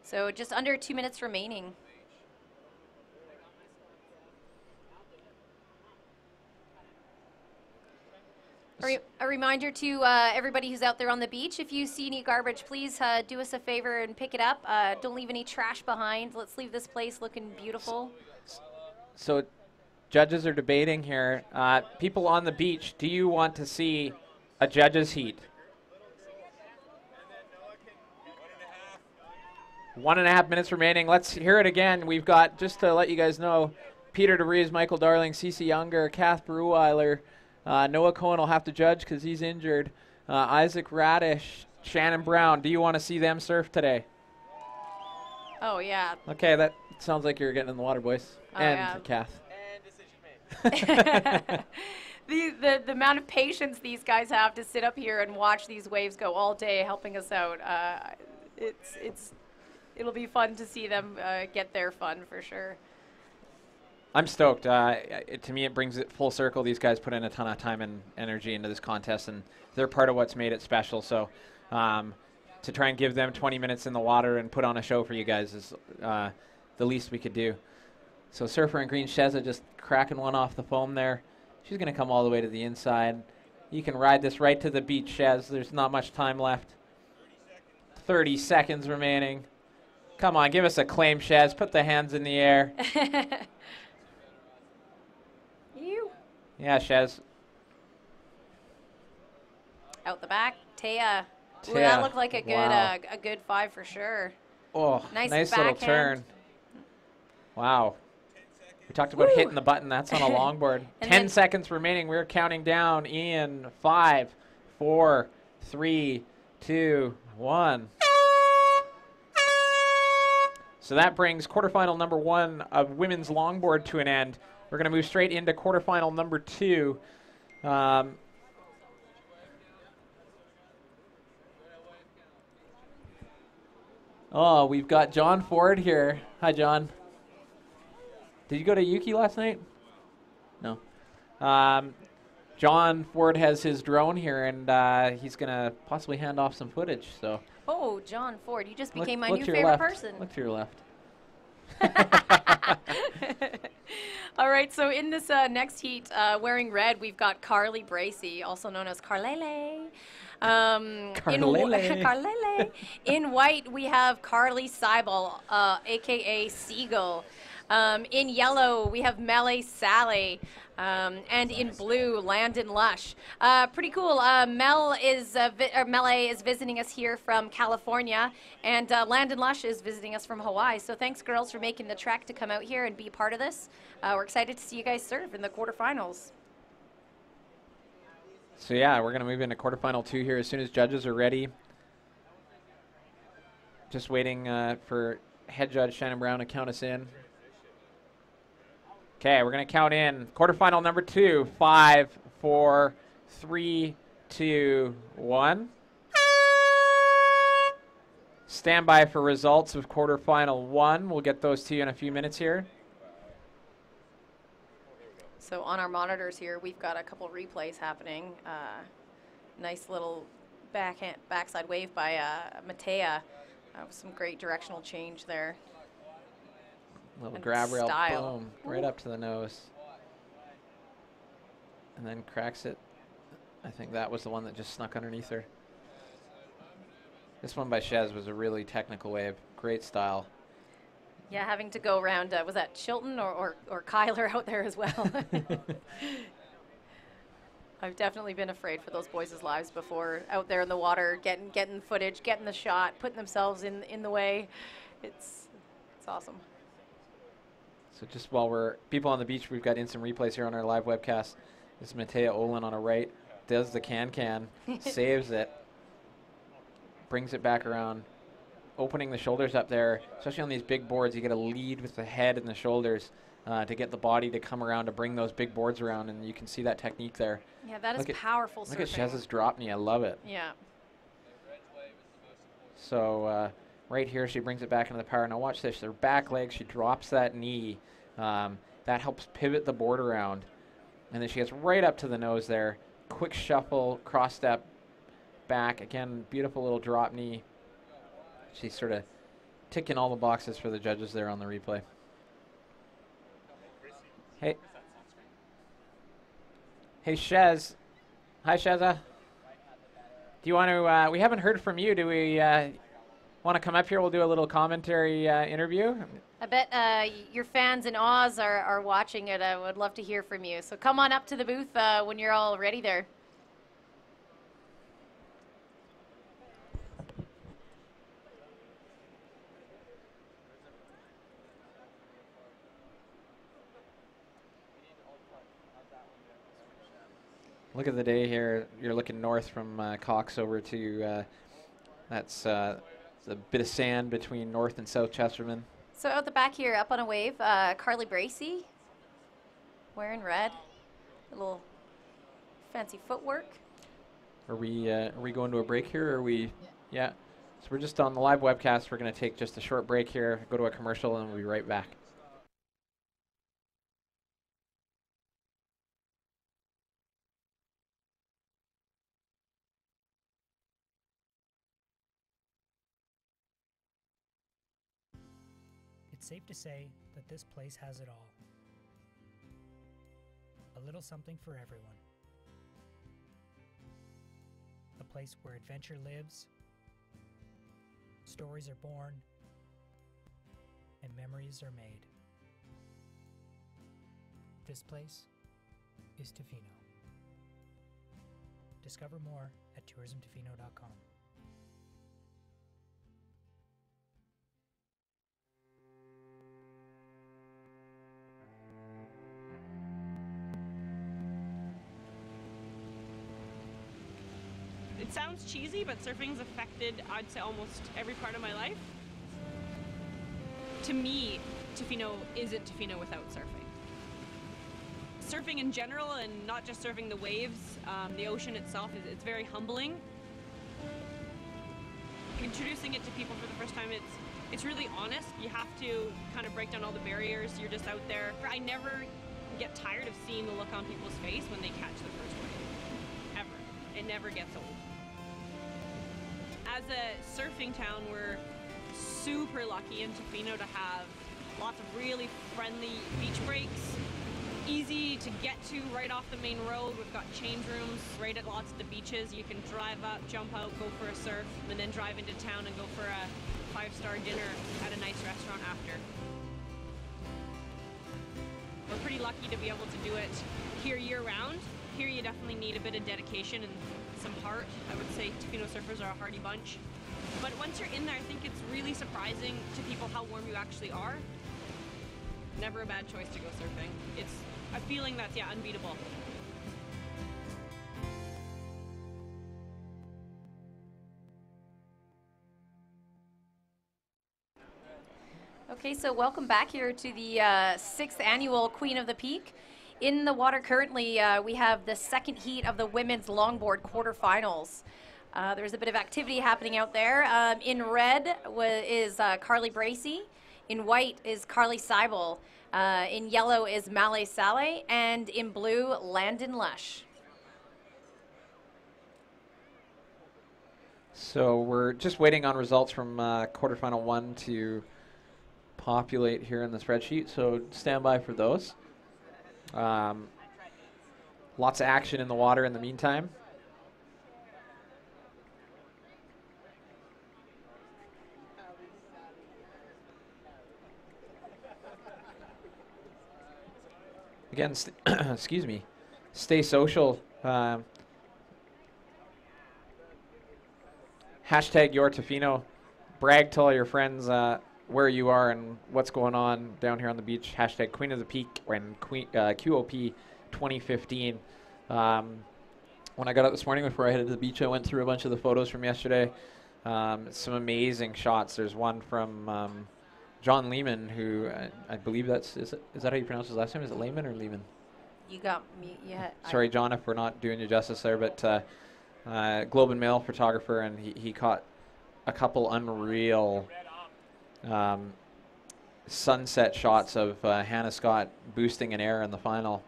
So just under 2 minutes remaining. A reminder to everybody who's out there on the beach, if you see any garbage, please do us a favor and pick it up. Don't leave any trash behind. Let's leave this place looking beautiful. So judges are debating here. People on the beach, do you want to see a judges heat? 1.5 minutes remaining. Let's hear it again. We've got, just to let you guys know, Peter DeVries, Michael Darling, Cece Younger, Kath Bruweiler, Noah Cohen will have to judge because he's injured. Isaac Radish, Shannon Brown. Do you want to see them surf today? Oh, yeah. Okay, that sounds like you're getting in the water, boys. Oh, and yeah. Kath. And decision made. The amount of patience these guys have to sit up here and watch these waves go all day helping us out. It'll be fun to see them get their fun for sure. I'm stoked. To me, it brings it full circle. These guys put in a ton of time and energy into this contest, and they're part of what's made it special. So to try and give them 20 minutes in the water and put on a show for you guys is the least we could do. So Surfer in Green, Sheza just cracking one off the foam there. She's going to come all the way to the inside. You can ride this right to the beach, Shez. There's not much time left. 30 seconds remaining. Come on, give us a claim, Shez. Put the hands in the air. You. Yeah, Shez. Out the back, Taya. Ooh, Taya, that looked like a good wow. a good 5 for sure. Oh, Nice little backhand. turn. Wow. We talked about Woo. hitting the button. That's on a longboard. 10 seconds remaining. We're counting down in 5, 4, 3, 2, 1. So that brings quarterfinal number 1 of women's longboard to an end. We're going to move straight into quarterfinal number 2. Oh, we've got John Ford here. Hi, John. Did you go to Yuki last night? No. John Ford has his drone here, and he's going to possibly hand off some footage. So Oh, John Ford, you just became my look new to your favorite left. person. Look to your left. All right, so in this next heat, wearing red, we've got Carly Bracey, also known as Carlele. Carlele. Carlele. In white, we have Carly Seibel, a.k.a. Seagull. In yellow, we have Melee Sally. And in blue, Landon Lush. Pretty cool. Melee is visiting us here from California, and Landon Lush is visiting us from Hawaii. So thanks, girls, for making the trek to come out here and be part of this. We're excited to see you guys surf in the quarterfinals. So yeah, we're going to move into quarterfinal 2 here as soon as judges are ready. Just waiting for head judge Shannon Brown to count us in. Okay, we're going to count in quarterfinal number 2. 5, 4, 3, 2, 1. Stand by for results of quarterfinal 1. We'll get those to you in a few minutes here. So on our monitors here, we've got a couple replays happening. Nice little backside wave by Matea. With some great directional change there. Little And grab rail, style. boom, right up to the nose. And then cracks it. I think that was the one that just snuck underneath her. This one by Shez was a really technical wave. Great style. Yeah, having to go around, was that Chilton or Kyler out there as well? I've definitely been afraid for those boys' lives before, out there in the water, getting footage, getting the shot, putting themselves in the way. It's awesome. So just while we're people on the beach, we've got instant replays here on our live webcast. This is Matea Olin on a right, does the can, saves it, brings it back around, opening the shoulders up there. Especially on these big boards, you get to lead with the head and the shoulders to get the body to come around to bring those big boards around, and you can see that technique there. Yeah, that is powerful surfing. Look at Shez's drop knee. I love it. Yeah. So right here, she brings it back into the power. Now watch this. Her back leg, she drops that knee. That helps pivot the board around. And then she gets right up to the nose there. Quick shuffle, cross step, back. Again, beautiful little drop knee. She's sort of ticking all the boxes for the judges there on the replay. Hey, Shez, Hi, Sheza. Do you want to, we haven't heard from you. Do we want to come up here? We'll do a little commentary interview. I bet your fans in Oz are watching it. I would love to hear from you. So come on up to the booth when you're all ready there. Look at the day here. You're looking north from Cox over to, that's a bit of sand between North and South Chesterman. So out the back here, up on a wave, Carly Bracey, wearing red, a little fancy footwork. Are we going to a break here? Or are we, yeah. So we're just on the live webcast. We're going to take just a short break here, go to a commercial, and we'll be right back. It's safe to say that this place has it all. A little something for everyone. A place where adventure lives, stories are born, and memories are made. This place is Tofino. Discover more at tourismtofino.com. It sounds cheesy, but surfing's affected, I'd say, almost every part of my life. To me, Tofino isn't Tofino without surfing. Surfing in general, and not just surfing the waves, the ocean itself, it's very humbling. Introducing it to people for the first time, it's really honest. You have to kind of break down all the barriers. You're just out there. I never get tired of seeing the look on people's face when they catch the first wave. Ever. It never gets old. As a surfing town, we're super lucky in Tofino to have lots of really friendly beach breaks. Easy to get to right off the main road. We've got change rooms right at lots of the beaches. You can drive up, jump out, go for a surf, and then drive into town and go for a 5-star dinner at a nice restaurant after. We're pretty lucky to be able to do it here year-round. Here you definitely need a bit of dedication and some heart. I would say Tofino surfers are a hardy bunch. But once you're in there, I think it's really surprising to people how warm you actually are. Never a bad choice to go surfing. It's a feeling that's, yeah, unbeatable. Okay, so welcome back here to the 6th annual Queen of the Peak. In the water currently, we have the second heat of the women's longboard quarterfinals. There's a bit of activity happening out there. In red is Carly Bracey. In white is Carly Seibel. In yellow is Malay Saleh. And in blue, Landon Lush. So we're just waiting on results from quarterfinal 1 to populate here in the spreadsheet. So stand by for those. Lots of action in the water in the meantime. Again, excuse me, stay social. Hashtag your Tofino. Brag to all your friends where you are and what's going on down here on the beach. Hashtag Queen of the Peak and QOP 2015. When I got up this morning before I headed to the beach, I went through a bunch of the photos from yesterday. Some amazing shots. There's one from John Lehman, who I believe is that how you pronounce his last name? Is it Lehman or Lehman? You got me, yeah. Sorry, John, if we're not doing you justice there, but Globe and Mail photographer, and he caught a couple unreal sunset shots of Hannah Scott boosting in air in the final.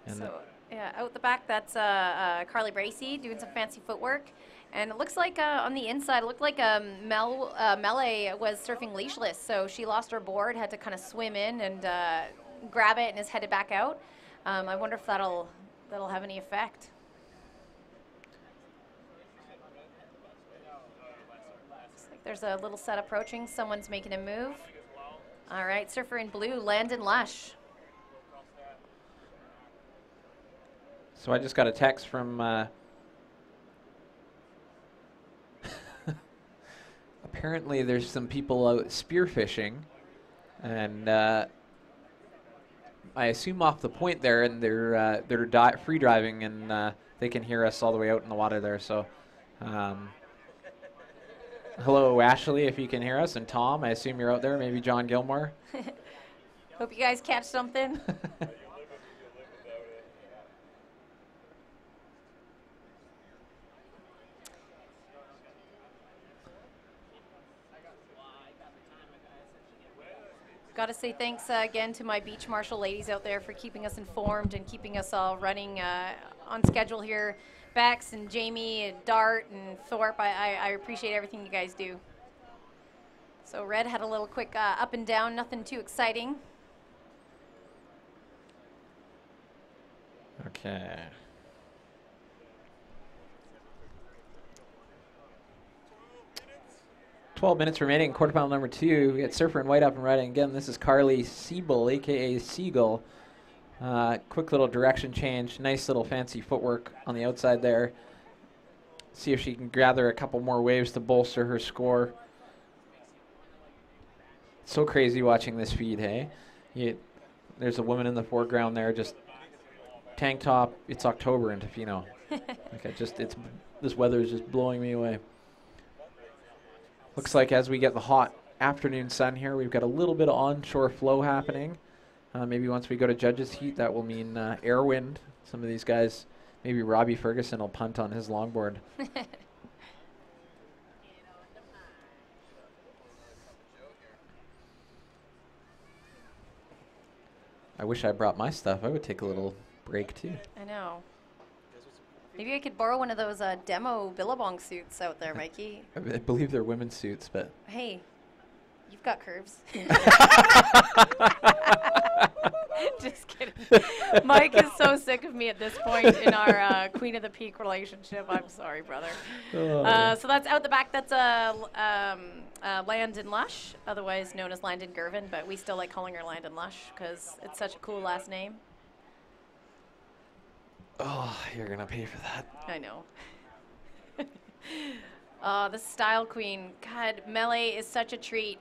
And so, yeah, out the back, that's Carly Bracey doing some fancy footwork. And it looks like on the inside, it looked like Melee was surfing leashless, so she lost her board, had to kind of swim in and grab it, and is headed back out. I wonder if that'll have any effect. There's a little set approaching. Someone's making a move. All right, surfer in blue, Landon Lush. So I just got a text from apparently there's some people out spearfishing, and I assume off the point there, and they're free driving, and they can hear us all the way out in the water there. So, hello, Ashley, if you can hear us, and Tom, I assume you're out there. Maybe John Gilmore. Hope you guys catch something. Got to say thanks again to my beach marshal ladies out there for keeping us informed and keeping us all running on schedule here. Bex and Jamie and Dart and Thorpe, I appreciate everything you guys do. So Red had a little quick up and down, nothing too exciting. Okay. "12 minutes remaining, quarterfinal number 2. We got Surfer in white up and riding. Again, this is Carly Siebel, a.k.a. Seagull. Quick little direction change. Nice little fancy footwork on the outside there. See if she can gather a couple more waves to bolster her score. So crazy watching this feed, hey? There's a woman in the foreground there, just tank top. It's October in Tofino. This weather is just blowing me away. Looks like as we get the hot afternoon sun here, we've got a little bit of onshore flow happening. Maybe once we go to judges heat, that will mean air wind. Some of these guys, maybe Robbie Ferguson will punt on his longboard. I wish I brought my stuff. I would take a little break too. I know. Maybe I could borrow one of those demo Billabong suits out there, Mikey. I believe they're women's suits, but... Hey, you've got curves. Just kidding. Mike is so sick of me at this point in our Queen of the Peak relationship. I'm sorry, brother. So that's out the back. That's Landon Lush, otherwise known as Landon Gervin, but we still like calling her Landon Lush because it's such a cool last name. Oh, you're going to pay for that. I know. The Style Queen. God, Melee is such a treat.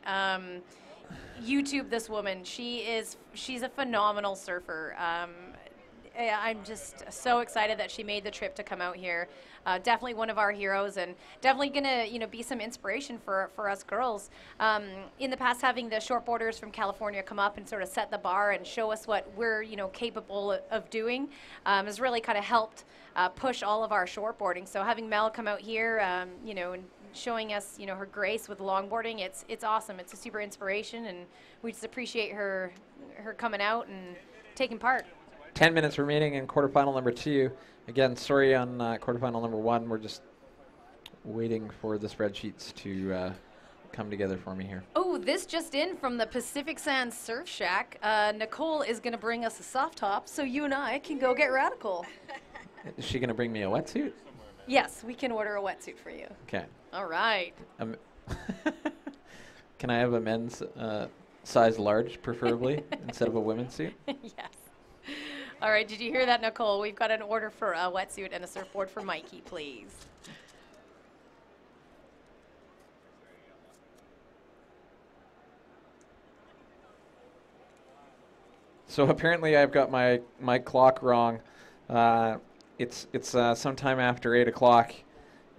YouTube this woman. She's a phenomenal surfer. I'm just so excited that she made the trip to come out here. Definitely one of our heroes, and definitely gonna be some inspiration for us girls. In the past, having the shortboarders from California come up and sort of set the bar and show us what we're capable of doing has really kind of helped push all of our shortboarding. So having Mel come out here, and showing us her grace with longboarding, it's awesome. It's a super inspiration, and we just appreciate her coming out and taking part. 10 minutes remaining in quarterfinal number 2. Again, sorry on quarterfinal number 1. We're just waiting for the spreadsheets to come together for me here. Oh, this just in from the Pacific Sands Surf Shack. Nicole is going to bring us a soft top so you and I can go get radical. Is she going to bring me a wetsuit? Yes, we can order a wetsuit for you. Okay. All right. Can I have a men's size large, preferably, instead of a women's suit? Yes. All right, did you hear that, Nicole? We've got an order for a wetsuit and a surfboard for Mikey, please. So apparently I've got my clock wrong. It's sometime after 8 o'clock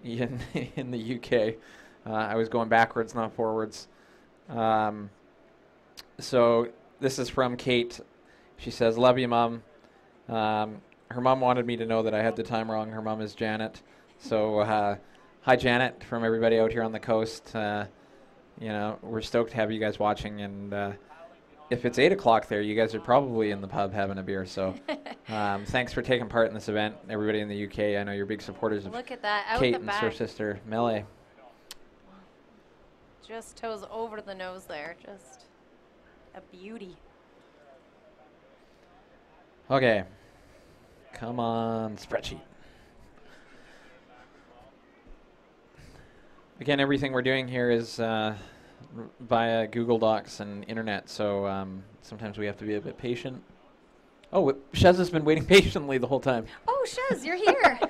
in the UK. I was going backwards, not forwards. So this is from Kate. She says, "Love you, Mom." Her mom wanted me to know that I had the time wrong. Her mom is Janet. So hi, Janet, from everybody out here on the coast. We're stoked to have you guys watching. And if it's 8 o'clock there, you guys are probably in the pub having a beer. So thanks for taking part in this event, everybody in the UK. I know you're big supporters of Look at that, out Kate the and back. Surf Sister Melee. Just toes over the nose there. Just a beauty. Okay. Come on, spreadsheet. Again, everything we're doing here is via Google Docs and internet, so sometimes we have to be a bit patient. Oh, Shez has been waiting patiently the whole time. Oh, Shez, you're here.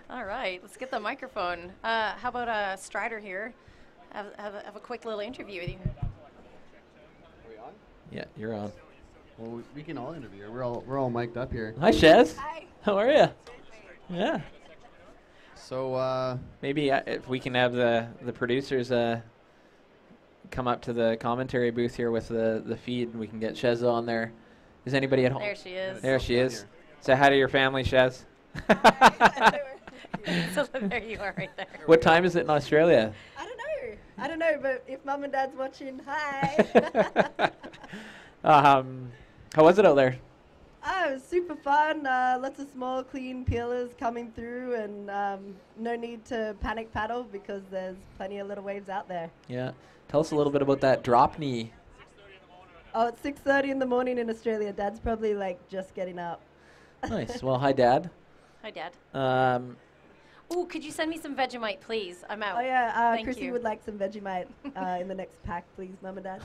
All right, let's get the microphone. How about Strider here? Have a quick little interview with you. Are we on? Yeah, you're on. Well, we can all interview. We're all mic'd up here. Hi, Shez. Hi. How are you? Yeah. So Maybe if we can have the producers come up to the commentary booth here with the feed, and we can get Shez on there. Is anybody at home? There she is. There she is. Say hi to your family, Shez. So there you are right there. What time is it in Australia? I don't know, but if mum and dad's watching, hi. How was it out there? Oh, it was super fun. Lots of small, clean peelers coming through, and no need to panic paddle because there's plenty of little waves out there. Yeah. Tell us a little bit about that drop knee. Oh, it's 6:30 in the morning in Australia. Dad's probably like just getting up. Nice. Well, hi, Dad. Hi, Dad. Um, Ooh, could you send me some Vegemite, please? I'm out. Oh yeah, Thank Chrissy you. would like some Vegemite in the next pack, please, mum and dad.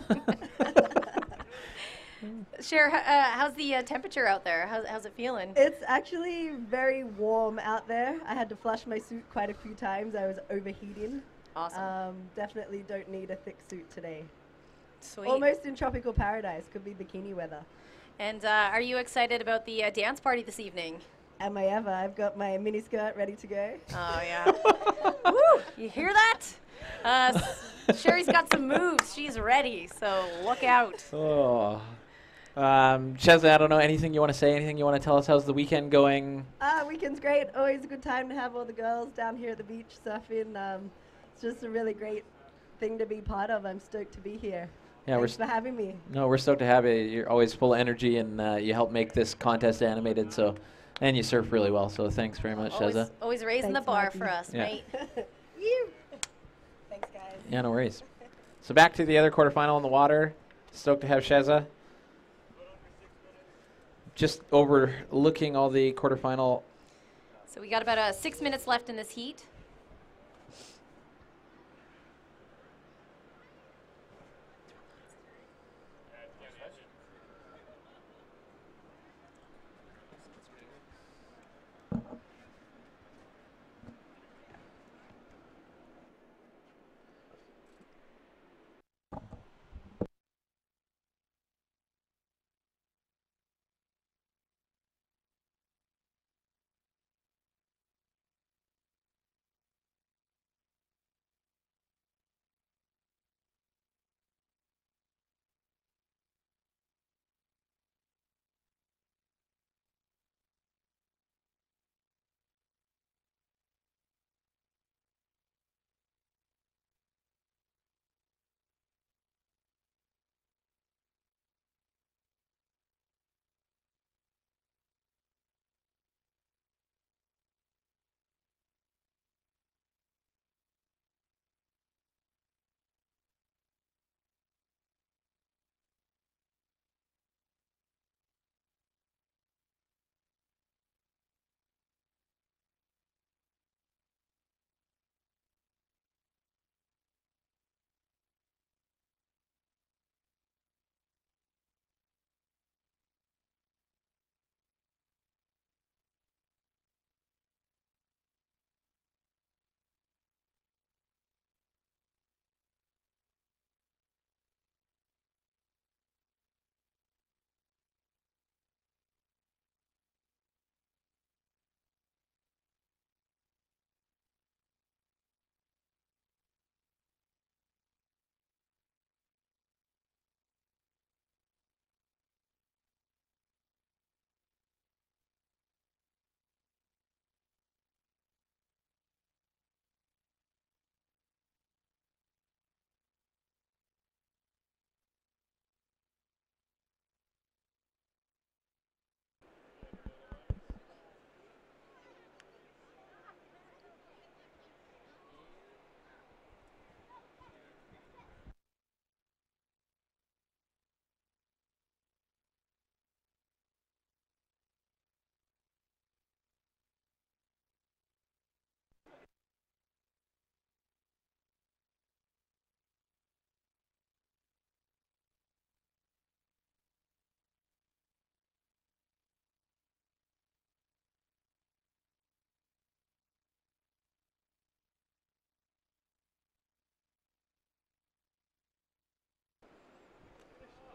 Cher, how's the temperature out there? How's it feeling? It's actually very warm out there. I had to flush my suit quite a few times. I was overheating. Awesome. Definitely don't need a thick suit today. Sweet. Almost in tropical paradise. Could be bikini weather. And are you excited about the dance party this evening? Am I ever? I've got my mini skirt ready to go. Oh, yeah. Woo! You hear that? Sherry's got some moves. She's ready, so look out. oh. Shez, I don't know, anything you want to say? Anything you want to tell us? How's the weekend going? Weekend's great. Always a good time to have all the girls down here at the beach surfing. It's just a really great thing to be part of. I'm stoked to be here. Yeah, Thanks for having me. No, we're stoked to have you. You're always full of energy, and you help make this contest animated. So, and you surf really well. So, thanks very much, Sheza. Always raising Thanks, the bar Marky. for us, Yeah. mate. You. Thanks, guys. Yeah, no worries. So back to the other quarterfinal in the water. Stoked to have Sheza. Just overlooking all the quarterfinal. So we got about 6 minutes left in this heat.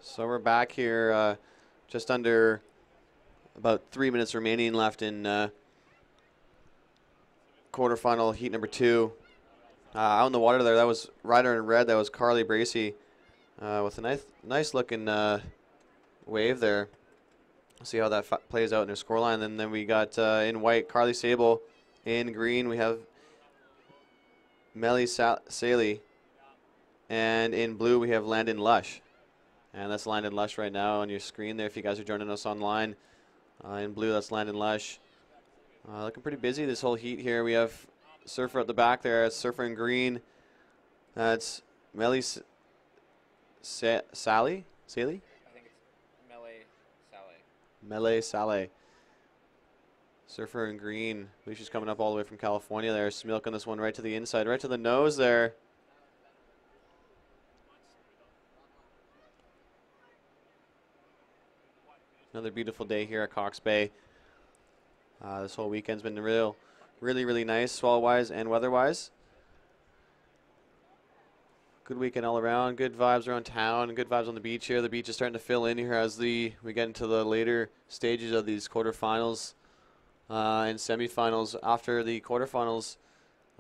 So we're back here, just under about 3 minutes remaining left in quarterfinal heat number 2. Out in the water there, that was rider in red. That was Carly Bracey with a nice looking wave there. See how that plays out in her scoreline. And then we got in white Carly Sable. In green we have Melly Saley. And in blue we have Landon Lush. And that's Landon Lush right now on your screen there if you guys are joining us online. In blue, that's Landon Lush. Looking pretty busy this whole heat here. We have Surfer at the back there. It's Surfer in green. That's Melly Sally? Saley? I think it's Melee Saleh. Melee Saleh. Surfer in green. I believe she's coming up all the way from California there. Milking this one right to the inside, right to the nose there. Another beautiful day here at Cox Bay. This whole weekend's been really nice, swell-wise and weather-wise. Good weekend all around. Good vibes around town. Good vibes on the beach here. The beach is starting to fill in here as we get into the later stages of these quarterfinals and semifinals. After the quarterfinals,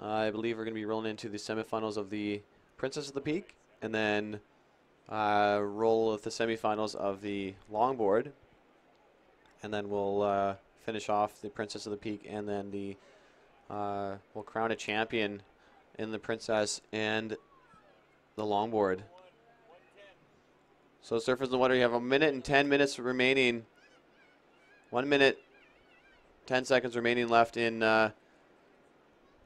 I believe we're going to be rolling into the semifinals of the Princess of the Peak, and then roll with the semifinals of the longboard. And then we'll finish off the Princess of the Peak, and then we'll crown a champion in the Princess and the longboard. So Surfers in the water, you have 1 minute and 10 minutes remaining. 1 minute, 10 seconds remaining left in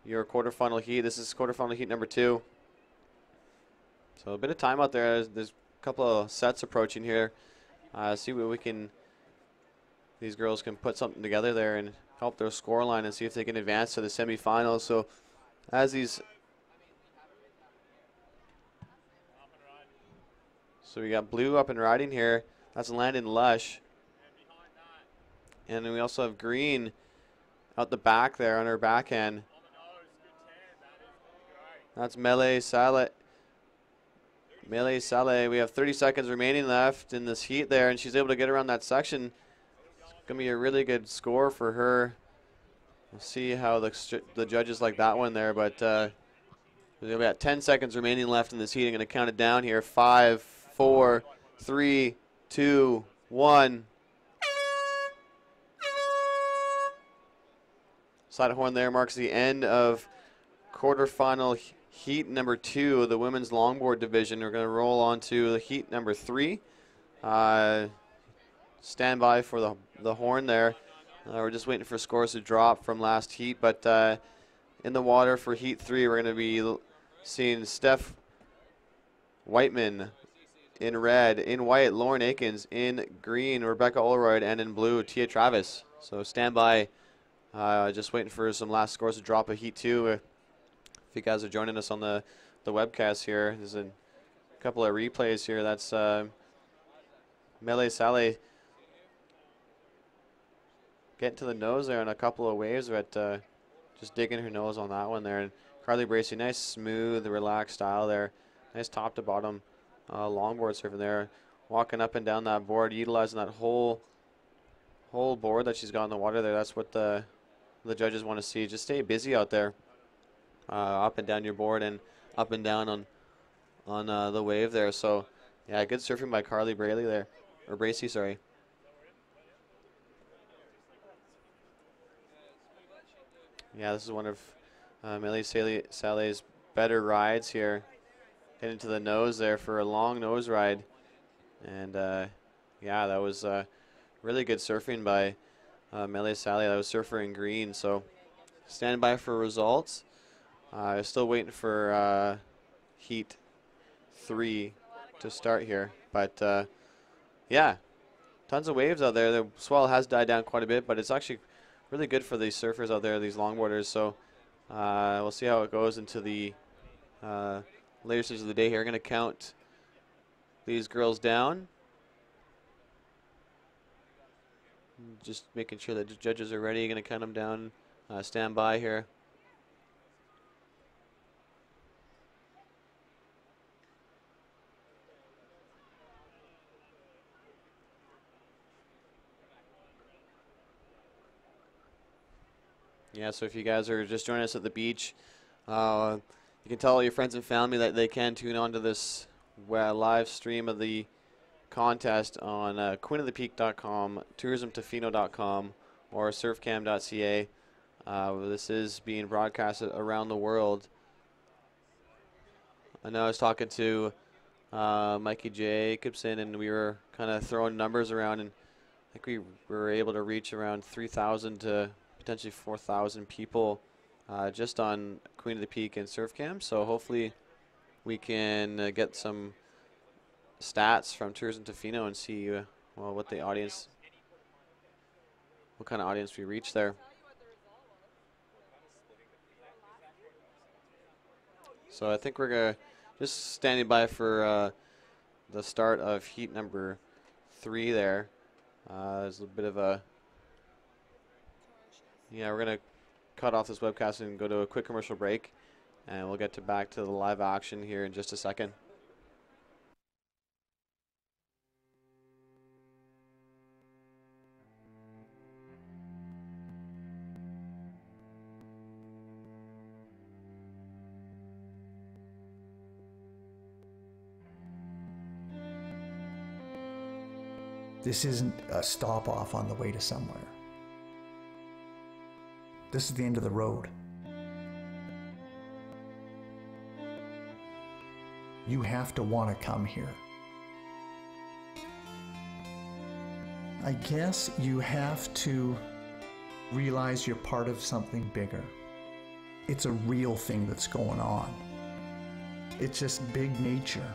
your quarterfinal heat. This is quarterfinal heat number 2. So a bit of time out there. There's a couple of sets approaching here. See what we can. These girls can put something together there and help their scoreline and see if they can advance to the semifinals. So as these, so we got blue up and riding here. That's Landon Lush. And then we also have green out the back there on her backhand. That's Melee Saleh. Melee Saleh. We have 30 seconds remaining left in this heat there, and she's able to get around that section. Going to be a really good score for her. We'll see how the judges like that one there, but we've got 10 seconds remaining left in this heat. I'm going to count it down here. 5, 4, 3, 2, 1. Side horn there marks the end of quarterfinal heat number 2 of the women's longboard division. We're going to roll on to the heat number 3. Stand by for the horn there. We're just waiting for scores to drop from last heat, but in the water for heat 3, we're going to be seeing Steph Whiteman in red, in white, Lauren Akins, in green, Rebecca Olroyd, and in blue, Tia Travis. So stand by. Just waiting for some last scores to drop of heat 2. If you guys are joining us on the webcast here, there's a couple of replays here. That's Melee Saleh getting to the nose there on a couple of waves, but just digging her nose on that one there. And Carly Bracey, nice, smooth, relaxed style there. Nice top to bottom longboard surfing there. Walking up and down that board, utilizing that whole board that she's got in the water there. That's what the judges want to see. Just stay busy out there, up and down your board and up and down on the wave there. So, yeah, good surfing by Carly Braley there, or Bracey, sorry. Yeah, this is one of Melee Saleh's better rides here. Getting to the nose there for a long nose ride. And, yeah, that was really good surfing by Melee Saleh. That was Surfer in green. So, stand by for results. Still waiting for heat 3 to start here. But, yeah, tons of waves out there. The swell has died down quite a bit, but it's actually really good for these surfers out there, these longboarders. So we'll see how it goes into the later stages of the day here. I'm going to count these girls down. Just making sure that the judges are ready. Going to count them down. Stand by here. Yeah, so if you guys are just joining us at the beach, you can tell all your friends and family that they can tune on to this live stream of the contest on queenofthepeak.com, tourismtofino.com, or surfcam.ca. This is being broadcasted around the world. I know I was talking to Mikey Jacobson, and we were kind of throwing numbers around, and I think we were able to reach around 3,000 to potentially 4,000 people just on Queen of the Peak and SurfCam. So hopefully we can get some stats from Tourism Tofino and see well what kind of audience we reach there. So I think we're gonna just standing by for the start of heat number 3 there. There's a bit of a we're gonna cut off this webcast and go to a quick commercial break, and we'll get back to the live action here in just a second. This isn't a stop off on the way to somewhere. This is the end of the road. You have to want to come here. I guess you have to realize you're part of something bigger. It's a real thing that's going on. It's just big nature.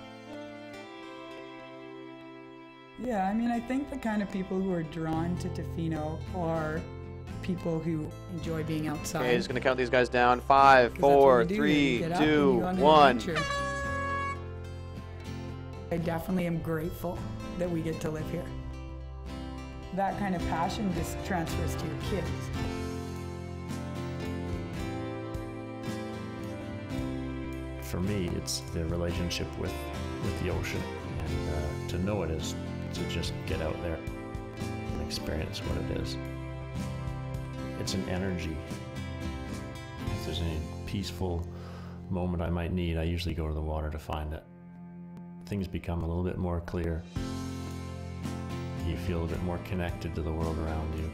Yeah, I mean, I think the kind of people who are drawn to Tofino are people who enjoy being outside. Okay, just gonna count these guys down. 5, 4, 3, 2, 1. I definitely am grateful that we get to live here. That kind of passion just transfers to your kids. For me, it's the relationship with the ocean, and to know it is to just get out there and experience what it is. It's an energy. If there's any peaceful moment I might need, I usually go to the water to find it. Things become a little bit more clear. You feel a bit more connected to the world around you.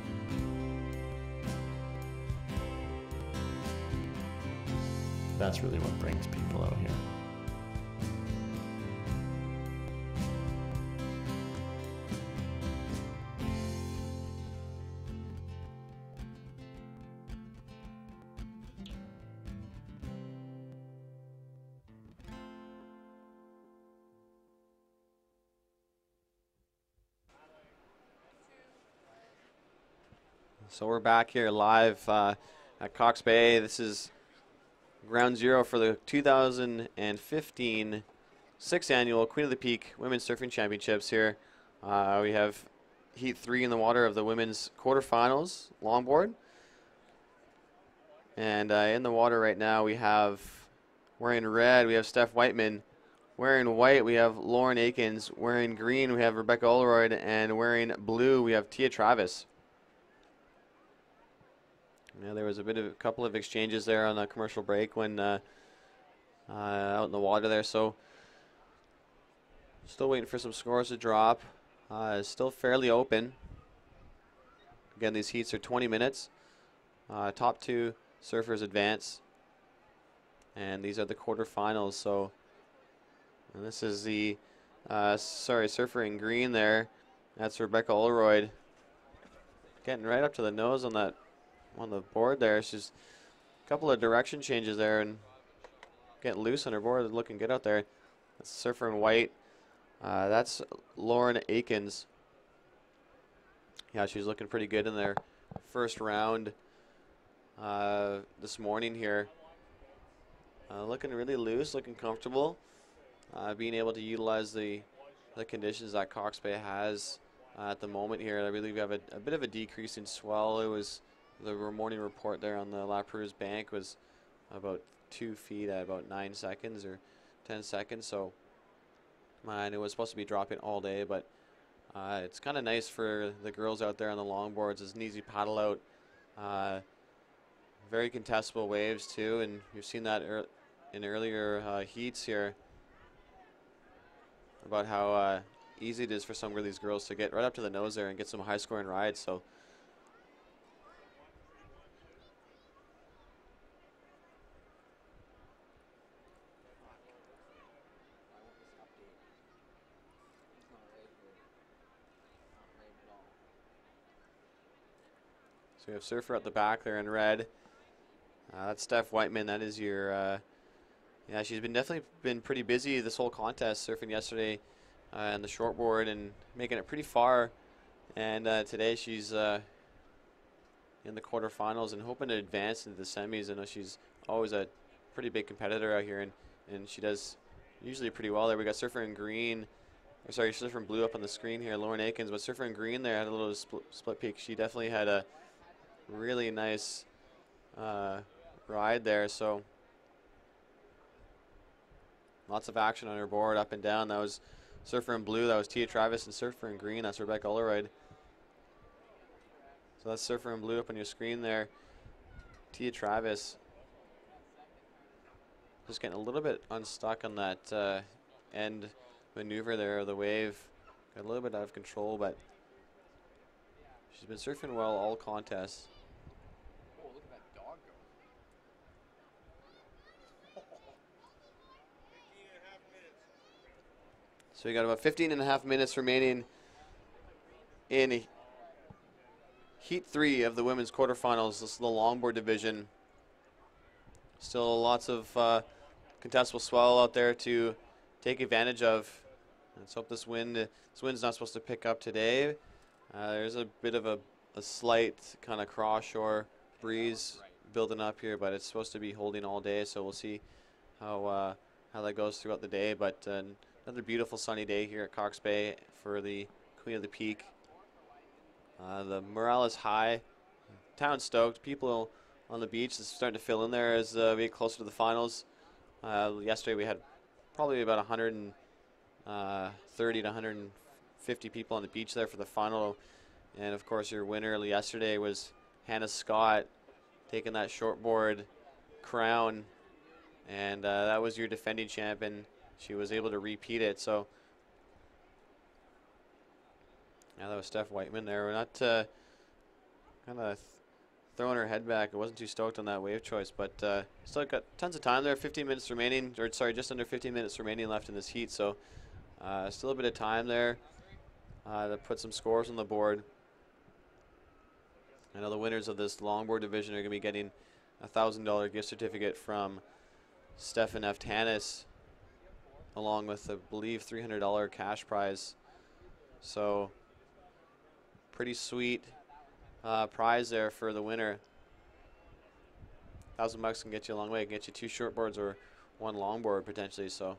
That's really what brings people out here. So we're back here live at Cox Bay. This is ground zero for the 2015 6th annual Queen of the Peak Women's Surfing Championships here. We have heat 3 in the water of the women's quarterfinals longboard. And in the water right now we have, wearing red, we have Steph Whiteman. Wearing white, we have Lauren Akins. Wearing green, we have Rebecca Oleroyd. And wearing blue, we have Tia Travis. Yeah, there was a couple of exchanges there on the commercial break when out in the water there. So still waiting for some scores to drop. It's still fairly open. Again, these heats are 20 minutes. Top 2 surfers advance. And these are the quarterfinals. So and this is the surfer in green there. That's Rebecca Oleroyd. Getting right up to the nose on that. On the board there, she's a couple of direction changes there and getting loose on her board, looking good out there. That's surfer in white. That's Lauren Akins. Yeah, she's looking pretty good in their first round this morning here. Looking really loose, looking comfortable. Being able to utilize the conditions that Cox Bay has at the moment here. I believe we have a bit of a decrease in swell. It was the morning report there on the La Perouse bank was about 2 feet at about 9 seconds or 10 seconds. So, and it was supposed to be dropping all day, but it's kind of nice for the girls out there on the longboards. It's an easy paddle out. Very contestable waves too, and you've seen that in earlier heats here about how easy it is for some of these girls to get right up to the nose there and get some high-scoring rides. So we have Surfer at the back there in red. That's Steph Whiteman. That is your, yeah, she's definitely been pretty busy this whole contest, surfing yesterday on the shortboard and making it pretty far. And today she's in the quarterfinals and hoping to advance into the semis. I know she's always a pretty big competitor out here, and she does usually pretty well there. We got Surfer in green, or sorry, Surfer in blue up on the screen here, Lauren Aikens, but Surfer in green there had a little split peak. She definitely had a really nice ride there, so lots of action on her board up and down. That was Surfer in blue, that was Tia Travis, and Surfer in green, that's Rebecca Ulleroyd. So that's Surfer in blue up on your screen there. Tia Travis just getting a little bit unstuck on that end maneuver there of the wave. Got a little bit out of control, but she's been surfing well all contests. Oh, look at that dog go. So we got about 15 and a half minutes remaining in Heat 3 of the women's quarterfinals. This is the longboard division. Still lots of contestable swell out there to take advantage of. Let's hope this wind's not supposed to pick up today. There's a bit of a slight kind of cross-shore breeze building up here, but it's supposed to be holding all day, so we'll see how that goes throughout the day. But another beautiful sunny day here at Cox Bay for the Queen of the Peak. The morale is high. Town stoked. People on the beach is starting to fill in there as we get closer to the finals. Yesterday we had probably about 130 to 150 people on the beach there for the final. And of course your winner yesterday was Hannah Scott, taking that shortboard crown. And that was your defending champion. She was able to repeat it. So yeah, that was Steph Whiteman there. We're not kind of throwing her head back. I wasn't too stoked on that wave choice, but still got tons of time there. 15 minutes remaining, or sorry, just under 15 minutes remaining left in this heat. So still a bit of time there to put some scores on the board. I know the winners of this longboard division are going to be getting a $1,000 gift certificate from Stefan F. Tannis, along with, I believe, $300 cash prize. So pretty sweet prize there for the winner. $1,000 can get you a long way. It can get you 2 shortboards or 1 longboard potentially. So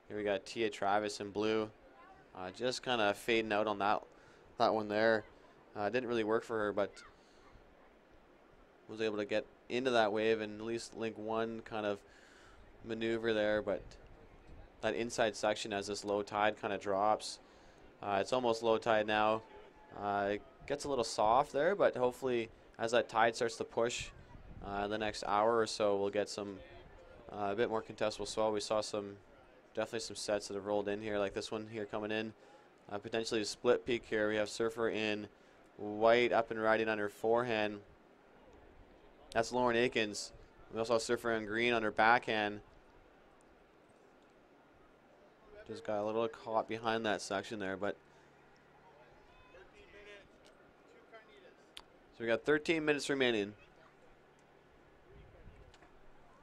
here we got Tia Travis in blue, just kind of fading out on that one there. Didn't really work for her, but was able to get into that wave and at least link one kind of maneuver there. But that inside section, as this low tide kind of drops, it's almost low tide now. It gets a little soft there, but hopefully as that tide starts to push the next hour or so, we'll get some a bit more contestable swell. We saw definitely some sets that have rolled in here, like this one here coming in. Potentially a split peak here. We have Surfer in white up and riding on her forehand. That's Lauren Aikens. We also have Surfer in green on her backhand. Just got a little caught behind that section there, but so we got 13 minutes remaining.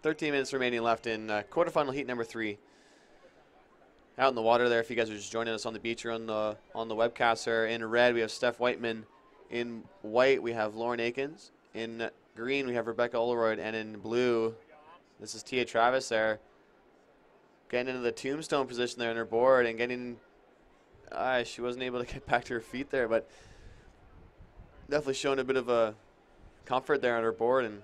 13 minutes remaining left in quarterfinal heat number 3. Out in the water there, if you guys are just joining us on the beach or on the webcast there. In red, we have Steph Whiteman. In white, we have Lauren Aikens. In green, we have Rebecca Ulleroyd. And in blue, this is Tia Travis there. Getting into the tombstone position there on her board and getting, she wasn't able to get back to her feet there, but definitely showing a bit of a comfort there on her board and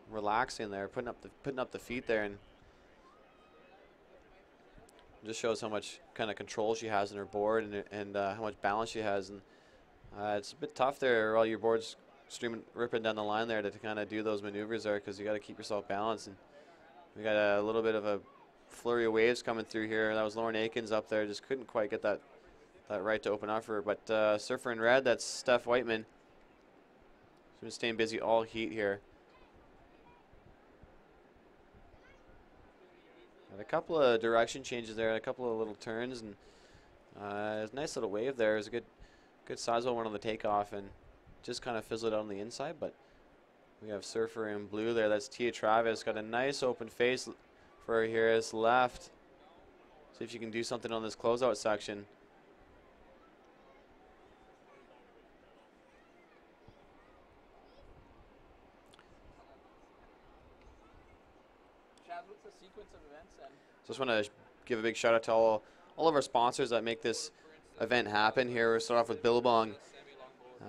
relaxing there, putting up the feet there, and just shows how much kind of control she has in her board and how much balance she has. And it's a bit tough there. All your board's streaming, ripping down the line there to kind of do those maneuvers there, because you got to keep yourself balanced. And we got a little bit of a flurry of waves coming through here. That was Lauren Aikens up there, just couldn't quite get that right to open up for her. But surfer in red, that's Steph Whiteman. She's been staying busy all heat here. Got a couple of direction changes there, a couple of little turns, and a nice little wave there. It was a good sizable one on the takeoff, and just kind of fizzled out on the inside. But we have surfer in blue there. That's Tia Travis. Got a nice open face for her here. It's left. See if you can do something on this closeout section. Chad, what's the sequence of events then? Just want to give a big shout out to all of our sponsors that make this event happen here. We'll start off with Billabong.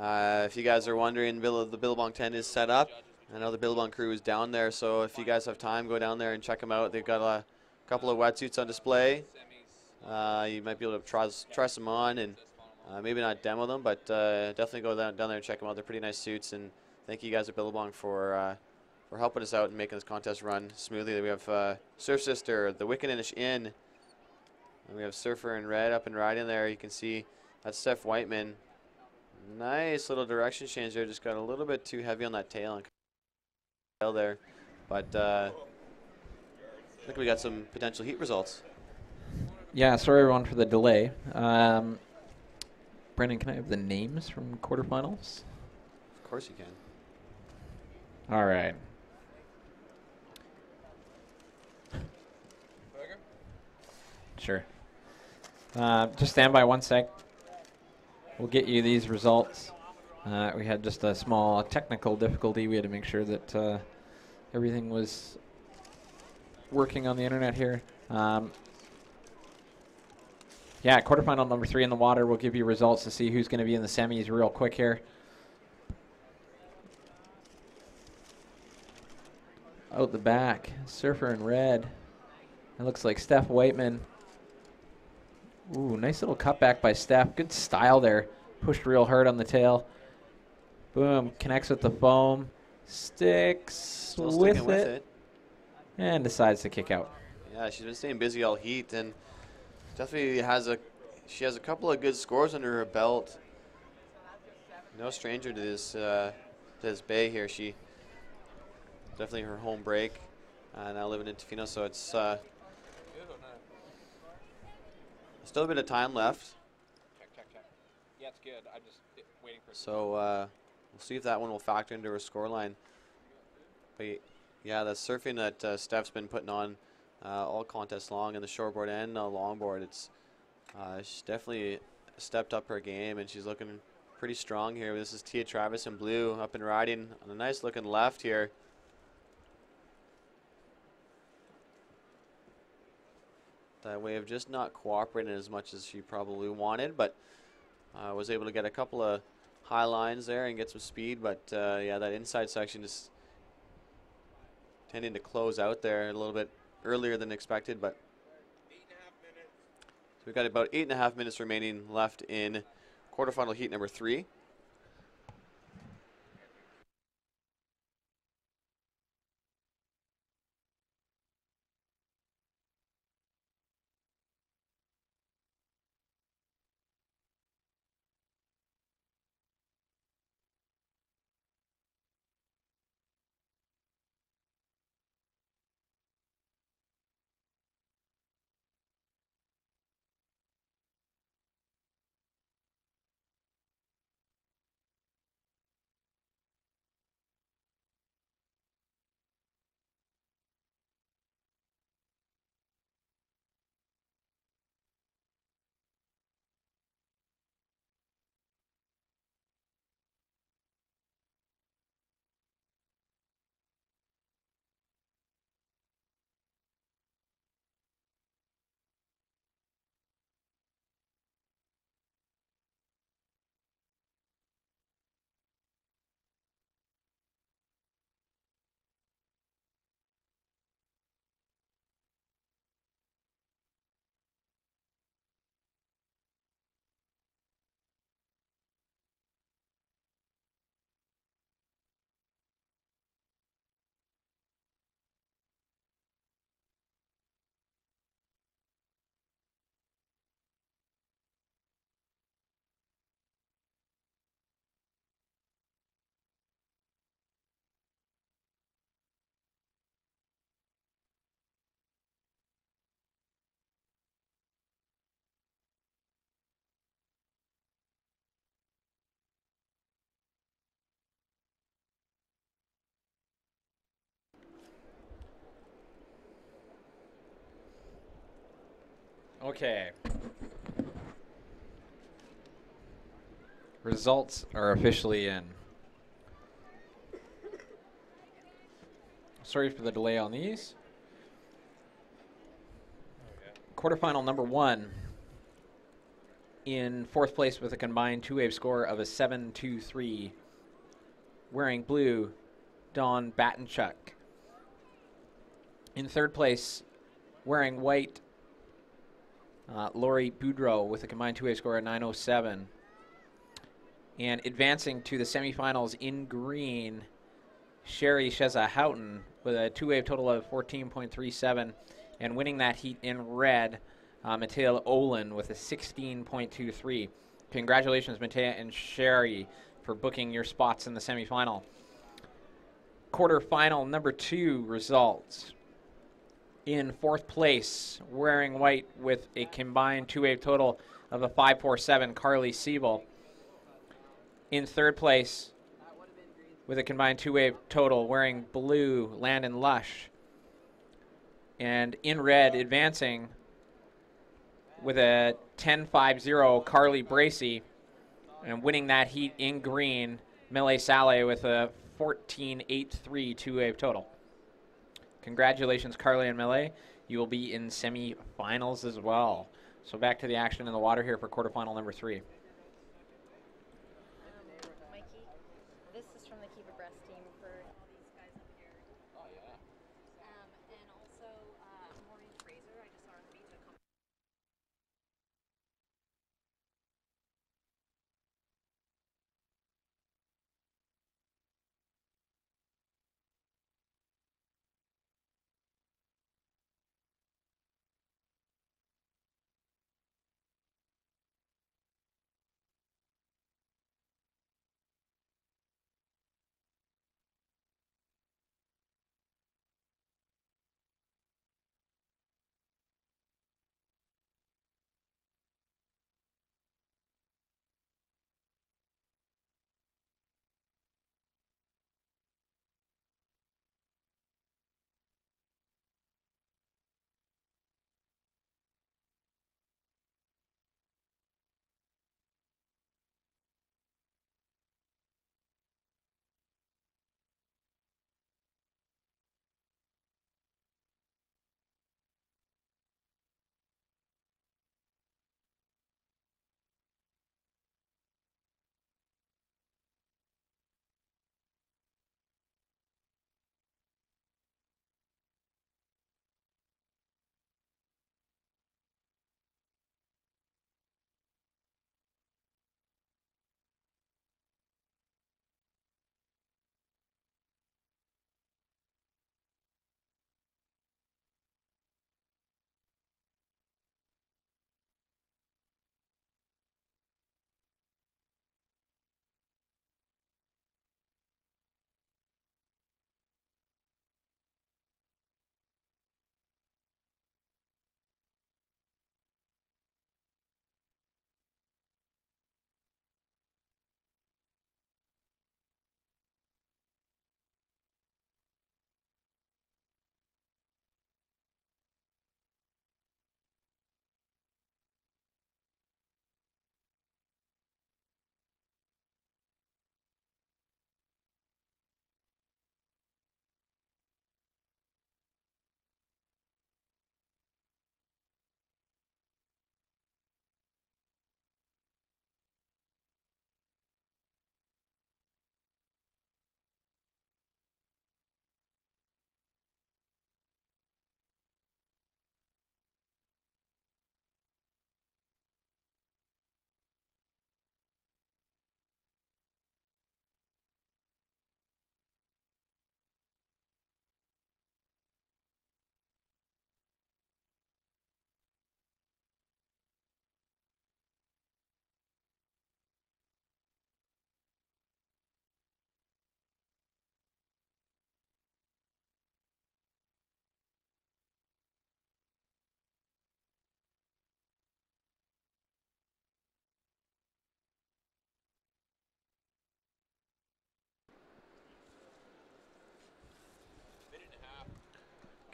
If you guys are wondering, the Billabong tent is set up. I know the Billabong crew is down there, so if you guys have time, go down there and check them out. They've got a couple of wetsuits on display. You might be able to try some on, and maybe not demo them, but definitely go down there and check them out. They're pretty nice suits, and thank you guys at Billabong for helping us out and making this contest run smoothly. We have Surf Sister, the Wickeninish Inn, and we have Surfer in red up and riding there. You can see that's Steph Whiteman. Nice little direction change there. Just got a little bit too heavy on that tail there, but I think we got some potential heat results. Yeah, sorry everyone for the delay. Brendan, can I have the names from quarterfinals? Of course you can. All right. Sure. Just stand by 1 sec. We'll get you these results. We had just a small technical difficulty. We had to make sure that everything was working on the internet here. Yeah, quarterfinal number 3 in the water. We'll give you results to see who's going to be in the semis real quick here. Out the back, surfer in red. It looks like Steph Whiteman. Ooh, nice little cutback by Steph. Good style there. Pushed real hard on the tail. Boom, connects with the foam. Sticks with it. And decides to kick out. Yeah, she's been staying busy all heat, and definitely she has a couple of good scores under her belt. No stranger to this bay here. She definitely her home break. Now living in Tofino, so it's still a bit of time left. Check. Yeah, it's good. I'm just waiting for. So we'll see if that one will factor into her scoreline. But yeah, the surfing that Steph's been putting on all contests long in the shortboard and longboard, she's definitely stepped up her game, and she's looking pretty strong here. This is Tia Travis in blue up and riding on a nice looking left here. That wave just not cooperating as much as she probably wanted, but was able to get a couple of high lines there and get some speed. But yeah, that inside section is tending to close out there a little bit earlier than expected. But so we've got about 8.5 minutes remaining left in quarterfinal heat number 3. Okay. Results are officially in. Sorry for the delay on these. Quarterfinal number 1 in 4th place with a combined 2-wave score of a 7-2-3. Wearing blue, Dawn Batenchuk. In 3rd place, wearing white, Lori Boudreau with a combined 2-wave score of 907. And advancing to the semifinals in green, Sherry Sheza Houghton with a 2-wave total of 14.37. And winning that heat in red, Matea Olin with a 16.23. Congratulations, Matea and Sherry, for booking your spots in the semifinal. Quarterfinal number 2 results. In 4th place, wearing white with a combined 2-wave total of a 5.47, Carly Siebel. In 3rd place, with a combined 2-wave total, wearing blue, Landon Lush. And in red, advancing with a 10.50, Carly Bracey. And winning that heat in green, Millie Saleh with a 14.83 2-wave total. Congratulations, Carly and Millie. You will be in semi-finals as well. So back to the action in the water here for quarterfinal number 3. Mikey, this is from the Keep Abreast team for all these guys up here. Oh, yeah. And also Maureen Fraser, I just saw her on the beach a couple.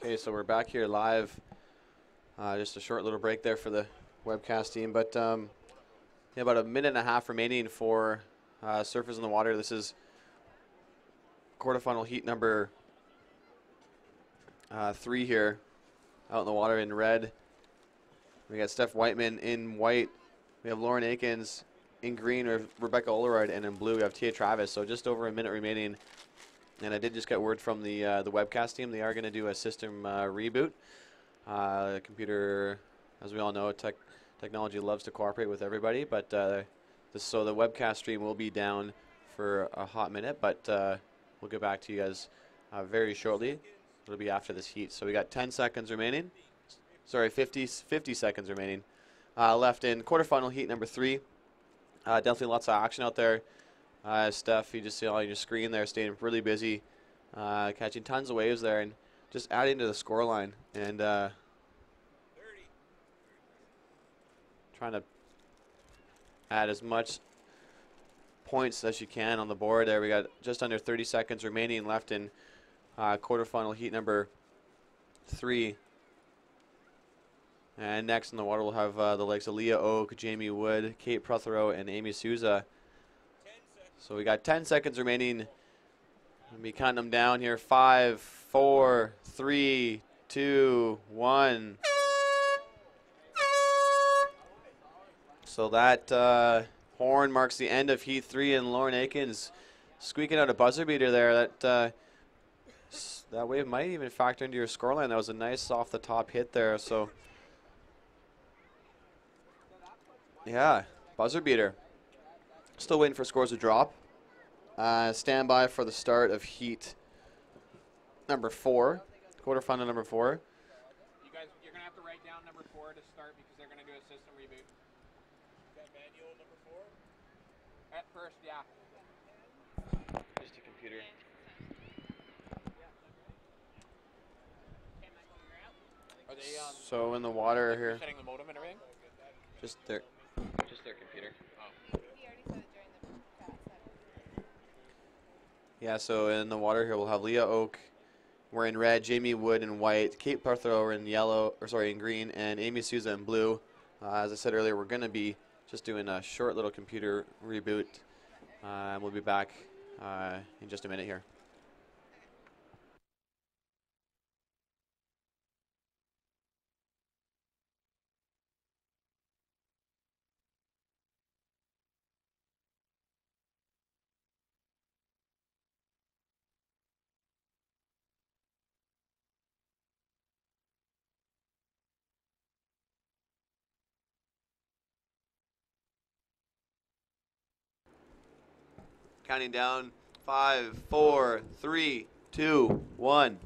Okay, so we're back here live Just a short little break there for the webcast team, but yeah, about a minute and a half remaining for surfers in the water. This is quarterfinal heat number 3 here, out in the water in red. We got Steph Whiteman in white. We have Lauren Akins in green. We have Rebecca Olerud, and in blue we have Tia Travis. So just over a minute remaining. And I did just get word from the webcast team. They are going to do a system reboot. Computer, as we all know, technology loves to cooperate with everybody. But so the webcast stream will be down for a hot minute. But we'll get back to you guys very shortly. It'll be after this heat. So we got 10 seconds remaining. Sorry, 50 seconds remaining left in quarterfinal heat number 3. Definitely lots of action out there. Steph, you just see on your screen there, staying really busy, catching tons of waves there, and just adding to the scoreline. And trying to add as much points as you can on the board there. We got just under 30 seconds remaining left in quarterfinal heat number 3. And next in the water, we'll have the likes of Leah Oak, Jamie Wood, Kate Prothero, and Amy Souza. So we got 10 seconds remaining. Let me count them down here. 5, 4, 3, 2, 1. So that horn marks the end of Heat 3, and Lauren Akins squeaking out a buzzer beater there. That wave might even factor into your scoreline. That was a nice off-the-top hit there. So, yeah, buzzer beater. Still waiting for scores to drop. Stand by for the start of heat number 4, quarterfinal number 4. You guys, you're going to have to write down number 4 to start because they're going to do a system reboot. Is that manual number 4? At first, yeah. Just a computer. Are they, So in the water here. setting the modem and everything? Just their computer. Oh. Yeah, so in the water here we'll have Leah Oak wearing red, Jamie Wood in white, Kate Parthrow in in green, and Amy Souza in blue. As I said earlier, we're going to be just doing a short little computer reboot. And we'll be back in just a minute here. Counting down, 5, 4, 3, 2, 1.